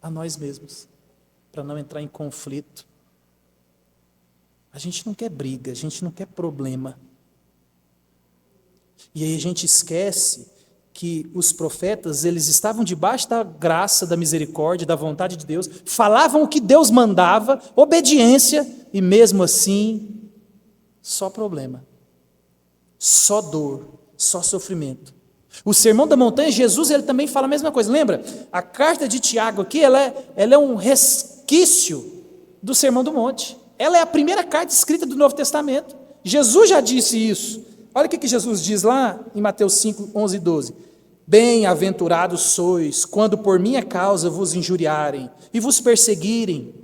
a nós mesmos, para não entrar em conflito. A gente não quer briga, a gente não quer problema. E aí a gente esquece que os profetas, eles estavam debaixo da graça, da misericórdia, da vontade de Deus, falavam o que Deus mandava, obediência, e mesmo assim, só problema, só dor, só sofrimento. O Sermão da Montanha, Jesus, ele também fala a mesma coisa. Lembra? A carta de Tiago aqui, ela é um resquício do Sermão do Monte. Ela é a primeira carta escrita do Novo Testamento. Jesus já disse isso. Olha o que Jesus diz lá em Mateus 5, 11 e 12. Bem-aventurados sois, quando por minha causa vos injuriarem e vos perseguirem,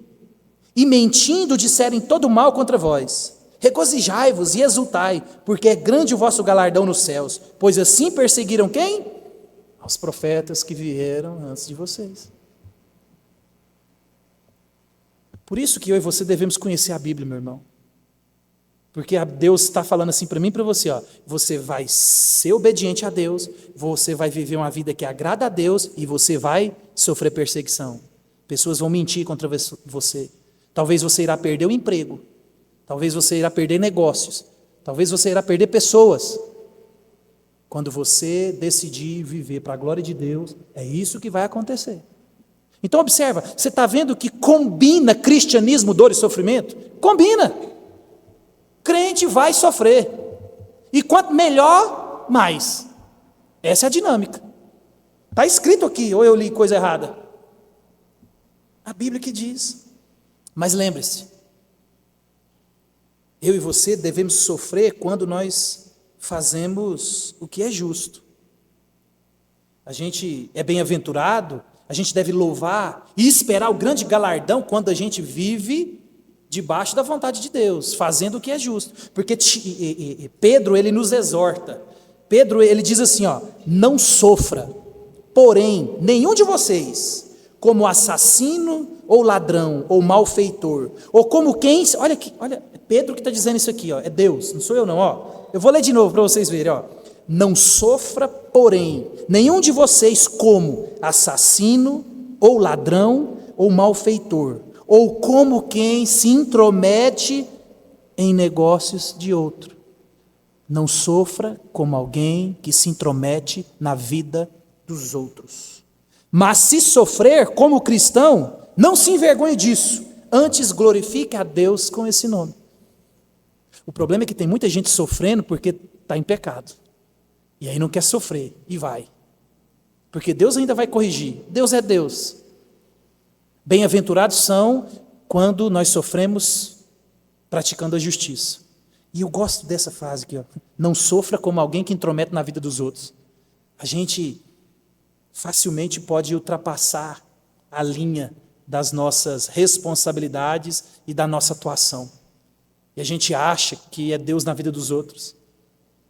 e mentindo disserem todo mal contra vós. Regozijai-vos e exultai, porque é grande o vosso galardão nos céus, pois assim perseguiram quem? Aos profetas que vieram antes de vocês. Por isso que eu e você devemos conhecer a Bíblia, meu irmão. Porque Deus está falando assim para mim e para você, ó, você vai ser obediente a Deus, você vai viver uma vida que agrada a Deus e você vai sofrer perseguição. Pessoas vão mentir contra você. Talvez você irá perder o emprego. Talvez você irá perder negócios. Talvez você irá perder pessoas. Quando você decidir viver para a glória de Deus, é isso que vai acontecer. Então observa, você está vendo que combina cristianismo, dor e sofrimento? Combina. Crente vai sofrer. E quanto melhor, mais. Essa é a dinâmica. Está escrito aqui, ou eu li coisa errada? A Bíblia que diz. Mas lembre-se, eu e você devemos sofrer quando nós fazemos o que é justo. A gente é bem-aventurado, a gente deve louvar e esperar o grande galardão quando a gente vive debaixo da vontade de Deus, fazendo o que é justo. Porque Pedro, ele nos exorta. Pedro, ele diz assim, ó, não sofra, porém, nenhum de vocês, como assassino, ou ladrão, ou malfeitor, ou como quem, olha aqui, olha, é Pedro que está dizendo isso aqui, ó, é Deus, não sou eu não, ó. Eu vou ler de novo para vocês verem, ó. Não sofra, porém, nenhum de vocês como assassino, ou ladrão, ou malfeitor, ou como quem se intromete em negócios de outro. Não sofra como alguém que se intromete na vida dos outros. Mas se sofrer como cristão, não se envergonhe disso, antes glorifique a Deus com esse nome. O problema é que tem muita gente sofrendo porque está em pecado. E aí não quer sofrer, e vai. Porque Deus ainda vai corrigir. Deus é Deus. Bem-aventurados são quando nós sofremos praticando a justiça. E eu gosto dessa frase aqui, ó. Não sofra como alguém que intromete na vida dos outros. A gente facilmente pode ultrapassar a linha das nossas responsabilidades e da nossa atuação. E a gente acha que é Deus na vida dos outros.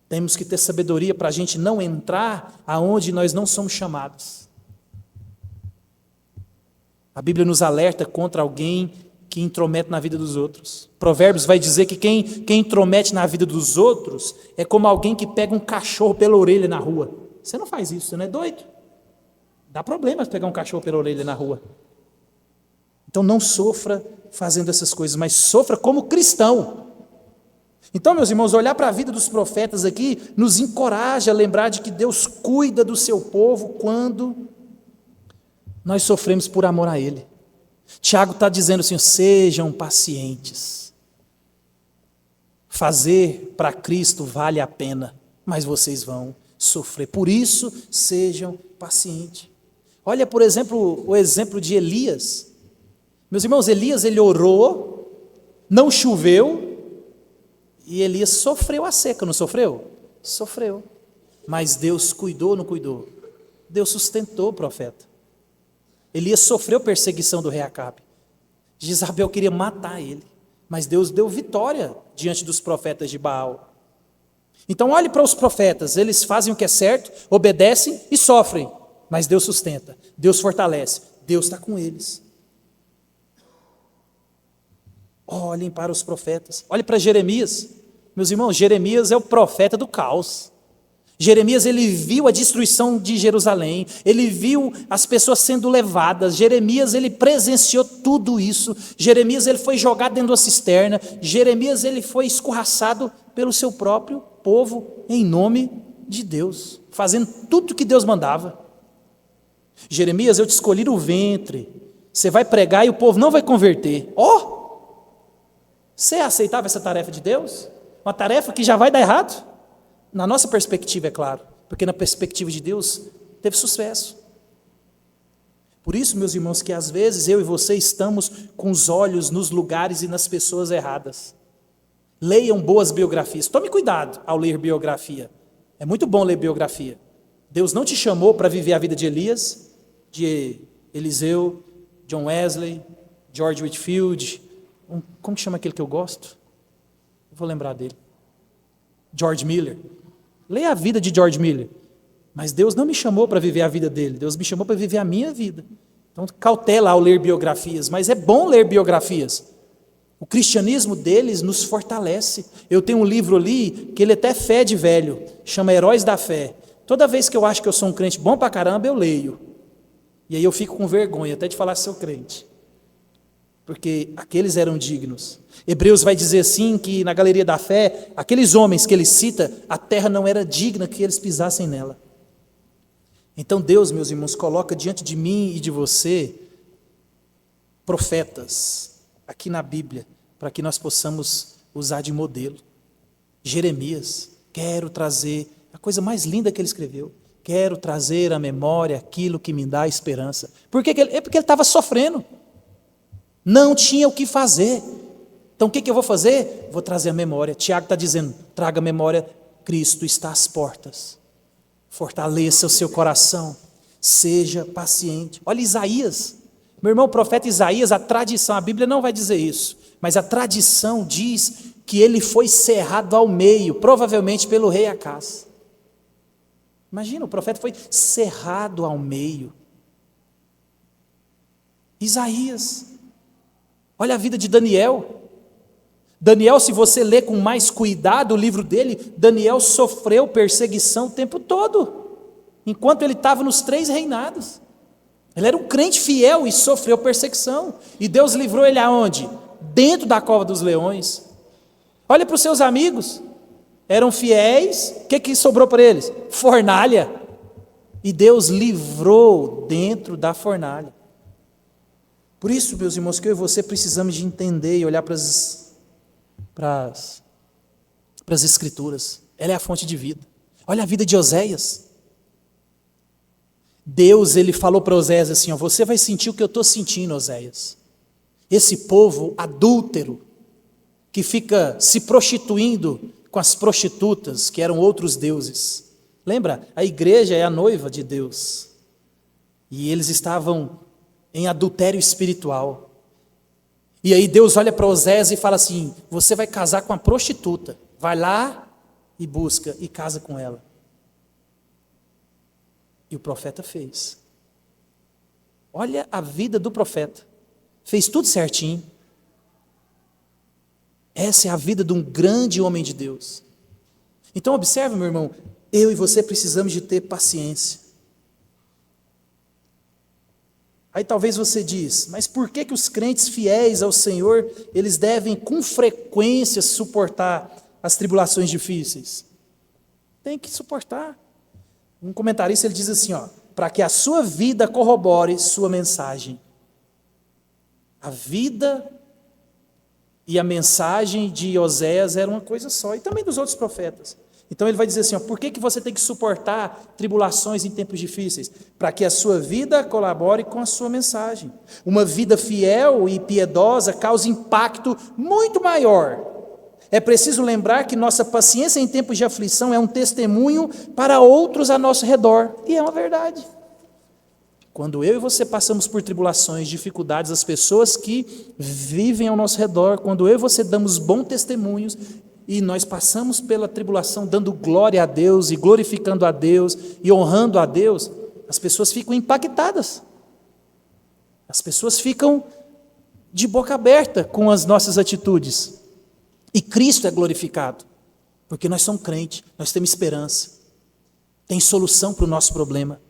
Temos que ter sabedoria para a gente não entrar aonde nós não somos chamados. A Bíblia nos alerta contra alguém que intromete na vida dos outros. Provérbios vai dizer que quem intromete na vida dos outros é como alguém que pega um cachorro pela orelha na rua. Você não faz isso, você não é doido? Dá problema pegar um cachorro pela orelha na rua. Então não sofra fazendo essas coisas, mas sofra como cristão. Então, meus irmãos, olhar para a vida dos profetas aqui nos encoraja a lembrar de que Deus cuida do seu povo quando nós sofremos por amor a Ele. Tiago está dizendo assim, sejam pacientes. Fazer para Cristo vale a pena, mas vocês vão sofrer. Por isso, sejam pacientes. Olha, por exemplo, o exemplo de Elias. Meus irmãos, Elias, ele orou, não choveu, e Elias sofreu a seca, não sofreu? Sofreu. Mas Deus cuidou ou não cuidou? Deus sustentou o profeta. Elias sofreu perseguição do rei Acabe. Jezabel queria matar ele, mas Deus deu vitória diante dos profetas de Baal. Então olhe para os profetas, eles fazem o que é certo, obedecem e sofrem, mas Deus sustenta, Deus fortalece, Deus está com eles. Olhem para os profetas, olhem para Jeremias. Meus irmãos, Jeremias é o profeta do caos. Jeremias, ele viu a destruição de Jerusalém, ele viu as pessoas sendo levadas, Jeremias, ele presenciou tudo isso, Jeremias, ele foi jogado dentro de uma cisterna, Jeremias, ele foi escorraçado pelo seu próprio povo, em nome de Deus, fazendo tudo o que Deus mandava. Jeremias, eu te escolhi no ventre, você vai pregar e o povo não vai converter. Você aceitava essa tarefa de Deus? Uma tarefa que já vai dar errado? Na nossa perspectiva, é claro, porque na perspectiva de Deus, teve sucesso. Por isso, meus irmãos, que às vezes eu e você estamos com os olhos nos lugares e nas pessoas erradas. Leiam boas biografias. Tome cuidado ao ler biografia. É muito bom ler biografia. Deus não te chamou para viver a vida de Elias, de Eliseu, John Wesley, George Whitefield. Como que chama aquele que eu gosto? Eu vou lembrar dele. George Miller. Leia a vida de George Miller. Mas Deus não me chamou para viver a vida dele. Deus me chamou para viver a minha vida. Então cautela ao ler biografias. Mas é bom ler biografias. O cristianismo deles nos fortalece. Eu tenho um livro ali, que ele até fede velho, chama Heróis da Fé. Toda vez que eu acho que eu sou um crente bom pra caramba, eu leio. E aí eu fico com vergonha até de falar que sou crente. Porque aqueles eram dignos. Hebreus vai dizer assim, que na galeria da fé, aqueles homens que ele cita, a terra não era digna que eles pisassem nela. Então Deus, meus irmãos, coloca diante de mim e de você profetas aqui na Bíblia, para que nós possamos usar de modelo. Jeremias, quero trazer a coisa mais linda que ele escreveu. Quero trazer à memória aquilo que me dá esperança. Por que é porque ele estava sofrendo. Não tinha o que fazer. Então o que eu vou fazer? Vou trazer a memória. Tiago está dizendo, traga a memória, Cristo está às portas. Fortaleça o seu coração. Seja paciente. Olha Isaías. Meu irmão, o profeta Isaías, a tradição, a Bíblia não vai dizer isso, mas a tradição diz que ele foi cerrado ao meio, provavelmente pelo rei Acás. Imagina, o profeta foi cerrado ao meio. Isaías. Olha a vida de Daniel. Daniel, se você ler com mais cuidado o livro dele, Daniel sofreu perseguição o tempo todo, enquanto ele estava nos 3 reinados. Ele era um crente fiel e sofreu perseguição. E Deus livrou ele aonde? Dentro da cova dos leões. Olha para os seus amigos. Eram fiéis. O que sobrou para eles? Fornalha. E Deus livrou dentro da fornalha. Por isso, meus irmãos, que eu e você precisamos de entender e olhar para as Escrituras. Ela é a fonte de vida. Olha a vida de Oséias. Deus, ele falou para Oséias assim, ó, você vai sentir o que eu estou sentindo, Oséias. Esse povo adúltero, que fica se prostituindo com as prostitutas, que eram outros deuses. Lembra? A igreja é a noiva de Deus. E eles estavam em adultério espiritual. E aí Deus olha para Oséias e fala assim, você vai casar com uma prostituta. Vai lá e busca e casa com ela. E o profeta fez. Olha a vida do profeta. Fez tudo certinho. Essa é a vida de um grande homem de Deus. Então observe, meu irmão, eu e você precisamos de ter paciência. Aí talvez você diz, mas por que os crentes fiéis ao Senhor, eles devem com frequência suportar as tribulações difíceis? Tem que suportar. Um comentarista ele diz assim, ó, para que a sua vida corrobore sua mensagem. A vida e a mensagem de Oséias eram uma coisa só, e também dos outros profetas. Então ele vai dizer assim, ó, por que você tem que suportar tribulações em tempos difíceis? Para que a sua vida colabore com a sua mensagem. Uma vida fiel e piedosa causa impacto muito maior. É preciso lembrar que nossa paciência em tempos de aflição é um testemunho para outros a nosso redor. E é uma verdade. Quando eu e você passamos por tribulações, dificuldades, as pessoas que vivem ao nosso redor, quando eu e você damos bons testemunhos, e nós passamos pela tribulação dando glória a Deus, e glorificando a Deus, e honrando a Deus, as pessoas ficam impactadas. As pessoas ficam de boca aberta com as nossas atitudes. E Cristo é glorificado, porque nós somos crentes, nós temos esperança, tem solução para o nosso problema.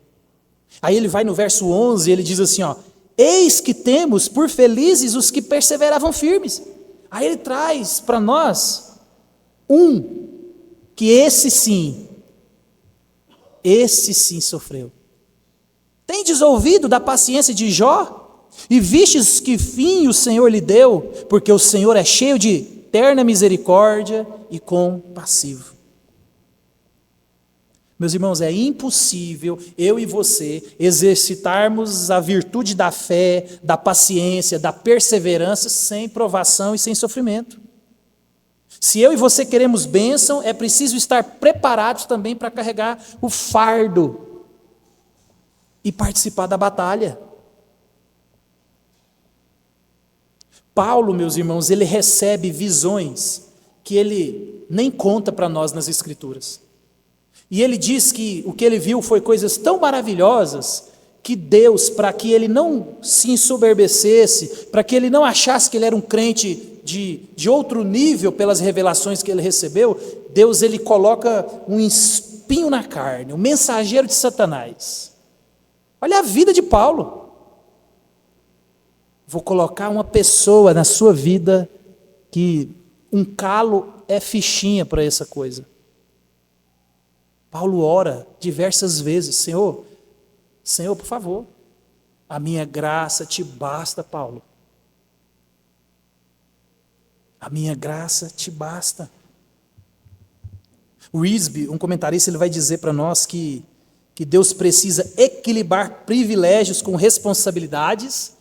Aí ele vai no verso 11, ele diz assim, ó, eis que temos por felizes os que perseveravam firmes. Aí ele traz para nós que esse sim sofreu. Tendes ouvido da paciência de Jó? E vistes que fim o Senhor lhe deu? Porque o Senhor é cheio de eterna misericórdia e compassivo. Meus irmãos, é impossível eu e você exercitarmos a virtude da fé, da paciência, da perseverança sem provação e sem sofrimento. Se eu e você queremos bênção, é preciso estar preparados também para carregar o fardo e participar da batalha. Paulo, meus irmãos, ele recebe visões que ele nem conta para nós nas Escrituras. E ele diz que o que ele viu foi coisas tão maravilhosas que Deus, para que ele não se ensoberbecesse, para que ele não achasse que ele era um crente de outro nível pelas revelações que ele recebeu, Deus ele coloca um espinho na carne, um mensageiro de Satanás. Olha a vida de Paulo. Vou colocar uma pessoa na sua vida que um calo é fichinha para essa coisa. Paulo ora diversas vezes, Senhor, por favor, a minha graça te basta, Paulo. A minha graça te basta. O Risby, um comentarista, ele vai dizer para nós que Deus precisa equilibrar privilégios com responsabilidades,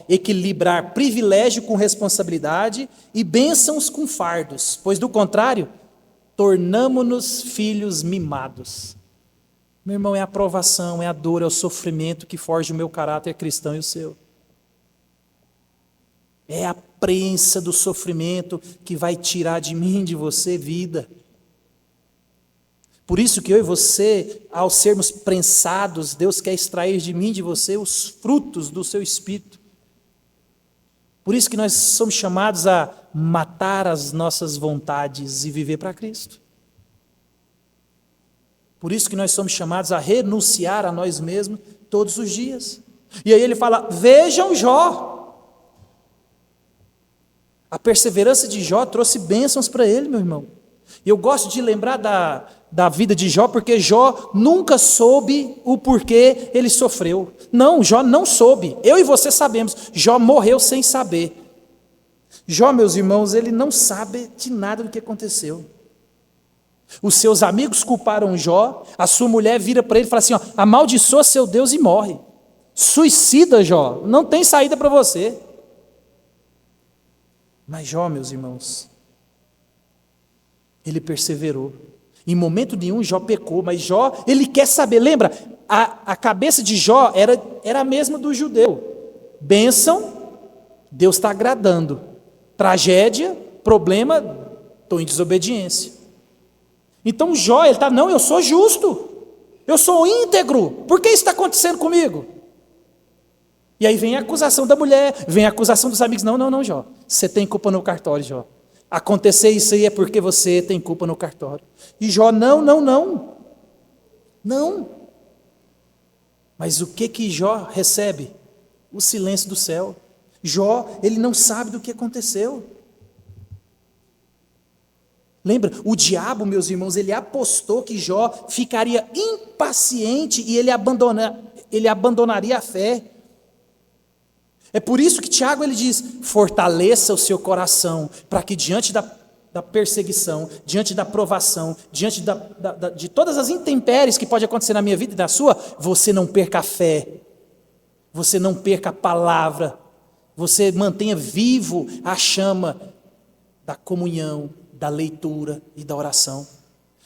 equilibrar privilégio com responsabilidade e bênçãos com fardos, pois do contrário, tornamo-nos filhos mimados. Meu irmão, é a provação, é a dor, é o sofrimento que forja o meu caráter cristão e o seu. É a prensa do sofrimento que vai tirar de mim, de você, vida. Por isso que eu e você, ao sermos prensados, Deus quer extrair de mim, de você, os frutos do seu espírito. Por isso que nós somos chamados a matar as nossas vontades e viver para Cristo. Por isso que nós somos chamados a renunciar a nós mesmos todos os dias. E aí ele fala, vejam Jó. A perseverança de Jó trouxe bênçãos para ele, meu irmão. E eu gosto de lembrar da vida de Jó, porque Jó nunca soube o porquê ele sofreu. Não, Jó não soube. Eu e você sabemos. Jó morreu sem saber. Jó, meus irmãos, ele não sabe de nada do que aconteceu. Os seus amigos culparam Jó, a sua mulher vira para ele e fala assim, amaldiçoa seu Deus e morre. Suicida, Jó, não tem saída para você. Mas Jó, meus irmãos, ele perseverou. Em momento nenhum Jó pecou, mas Jó, ele quer saber, lembra? A cabeça de Jó era a mesma do judeu. Bênção, Deus está agradando. Tragédia, problema, estou em desobediência. Então Jó, ele está, não, eu sou justo, eu sou íntegro, por que isso está acontecendo comigo? E aí vem a acusação da mulher, vem a acusação dos amigos, não, Jó, você tem culpa no cartório, Jó. Acontecer isso aí é porque você tem culpa no cartório. E Jó, não. Mas o que Jó recebe? O silêncio do céu. Jó, ele não sabe do que aconteceu. Lembra? O diabo, meus irmãos, ele apostou que Jó ficaria impaciente e ele abandonaria a fé. É por isso que Tiago ele diz, fortaleça o seu coração, para que diante da perseguição, diante da provação, diante de todas as intempéries que pode acontecer na minha vida e na sua, você não perca a fé, você não perca a palavra, você mantenha vivo a chama da comunhão, da leitura e da oração.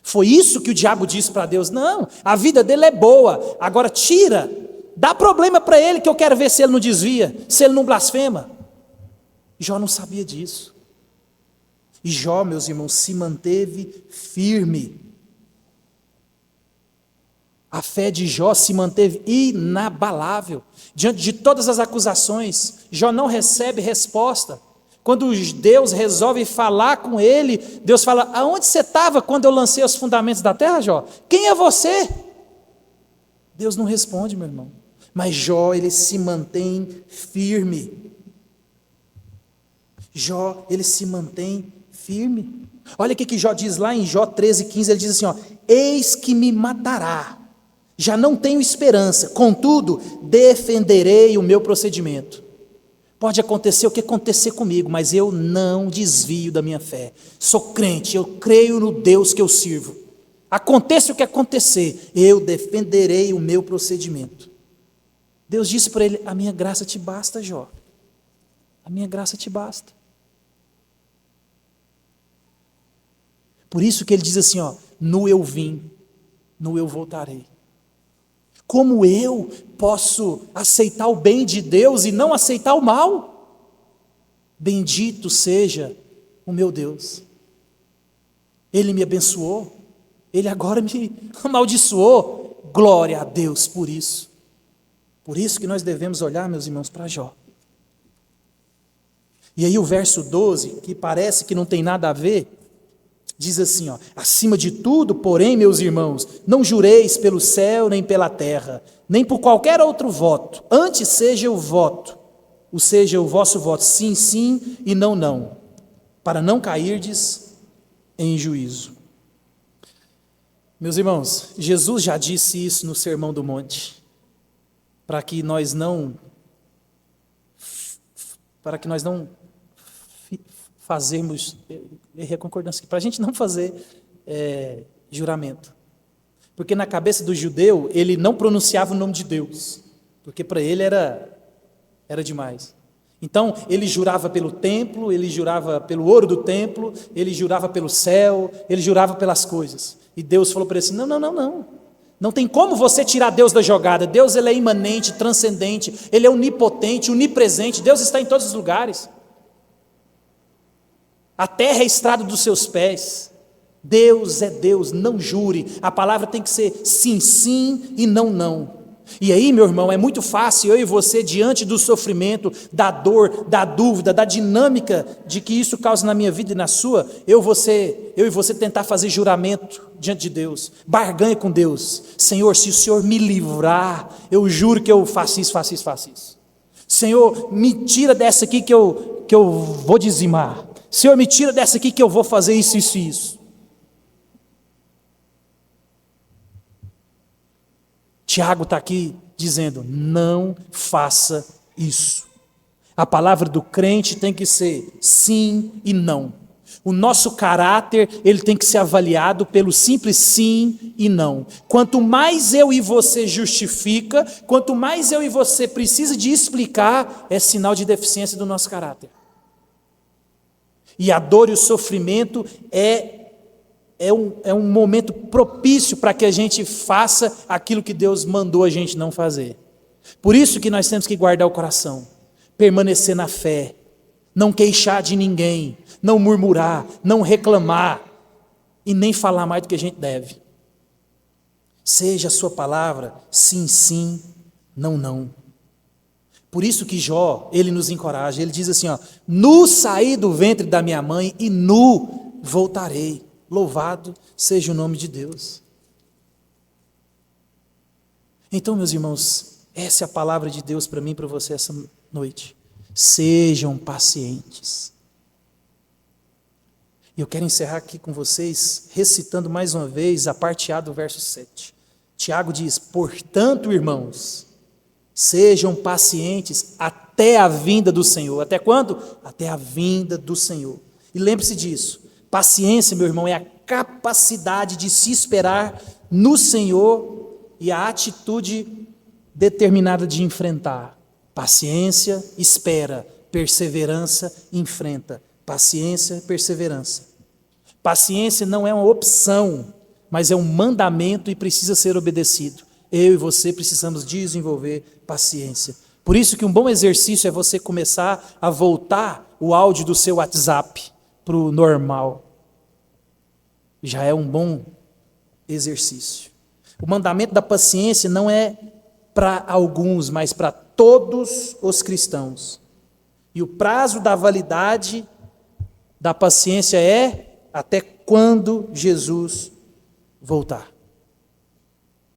Foi isso que o diabo disse para Deus, não, a vida dele é boa, agora tira, dá problema para ele que eu quero ver se ele não desvia, se ele não blasfema. Jó não sabia disso. E Jó, meus irmãos, se manteve firme. A fé de Jó se manteve inabalável. Diante de todas as acusações, Jó não recebe resposta. Quando Deus resolve falar com ele, Deus fala, aonde você estava quando eu lancei os fundamentos da terra, Jó? Quem é você? Deus não responde, meu irmão. Mas Jó, ele se mantém firme. Jó, ele se mantém firme. Olha o que Jó diz lá em Jó 13:15, ele diz assim, eis que me matará, já não tenho esperança, contudo, defenderei o meu procedimento. Pode acontecer o que acontecer comigo, mas eu não desvio da minha fé. Sou crente, eu creio no Deus que eu sirvo. Aconteça o que acontecer, eu defenderei o meu procedimento. Deus disse para ele, a minha graça te basta, Jó. A minha graça te basta. Por isso que ele diz assim, no eu vim, no eu voltarei. Como eu posso aceitar o bem de Deus e não aceitar o mal? Bendito seja o meu Deus. Ele me abençoou, ele agora me amaldiçoou. Glória a Deus por isso. Por isso que nós devemos olhar, meus irmãos, para Jó. E aí o verso 12, que parece que não tem nada a ver, diz assim, acima de tudo, porém, meus irmãos, não jureis pelo céu, nem pela terra, nem por qualquer outro voto, antes seja o vosso voto, sim, sim, e não, não, para não cairdes em juízo. Meus irmãos, Jesus já disse isso no Sermão do Monte, para que nós não fazemos, errei a concordância aqui, para a gente não fazer juramento. Porque na cabeça do judeu, ele não pronunciava o nome de Deus, porque para ele era demais. Então, ele jurava pelo templo, ele jurava pelo ouro do templo, ele jurava pelo céu, ele jurava pelas coisas. E Deus falou para ele assim, não. Não tem como você tirar Deus da jogada. Deus, ele é imanente, transcendente, ele é onipotente, onipresente, Deus está em todos os lugares. A terra é estrada dos seus pés. Deus é Deus, não jure. A palavra tem que ser sim, sim e não, não. E aí, meu irmão, é muito fácil eu e você, diante do sofrimento, da dor, da dúvida, da dinâmica de que isso causa na minha vida e na sua, eu e você tentar fazer juramento diante de Deus, barganha com Deus. Senhor, se o Senhor me livrar, eu juro que eu faço isso. Senhor, me tira dessa aqui que eu vou dizimar. Senhor, me tira dessa aqui que eu vou fazer isso. Tiago está aqui dizendo, não faça isso. A palavra do crente tem que ser sim e não. O nosso caráter, ele tem que ser avaliado pelo simples sim e não. Quanto mais eu e você justifica, quanto mais eu e você precisa de explicar, é sinal de deficiência do nosso caráter. E a dor e o sofrimento é um momento propício para que a gente faça aquilo que Deus mandou a gente não fazer. Por isso que nós temos que guardar o coração, permanecer na fé, não queixar de ninguém, não murmurar, não reclamar e nem falar mais do que a gente deve. Seja a sua palavra sim, sim, não, não. Por isso que Jó, ele nos encoraja, ele diz assim, nu saí do ventre da minha mãe e nu voltarei. Louvado seja o nome de Deus. Então, meus irmãos, essa é a palavra de Deus para mim e para você essa noite. Sejam pacientes. E eu quero encerrar aqui com vocês, recitando mais uma vez a parte A do verso 7. Tiago diz, portanto, irmãos, sejam pacientes até a vinda do Senhor. Até quando? Até a vinda do Senhor. E lembre-se disso. Paciência, meu irmão, é a capacidade de se esperar no Senhor e a atitude determinada de enfrentar. Paciência, espera. Perseverança, enfrenta. Paciência, perseverança. Paciência não é uma opção, mas é um mandamento e precisa ser obedecido. Eu e você precisamos desenvolver paciência. Por isso que um bom exercício é você começar a voltar o áudio do seu WhatsApp para o normal. Já é um bom exercício. O mandamento da paciência não é para alguns, mas para todos os cristãos. E o prazo da validade da paciência é até quando Jesus voltar.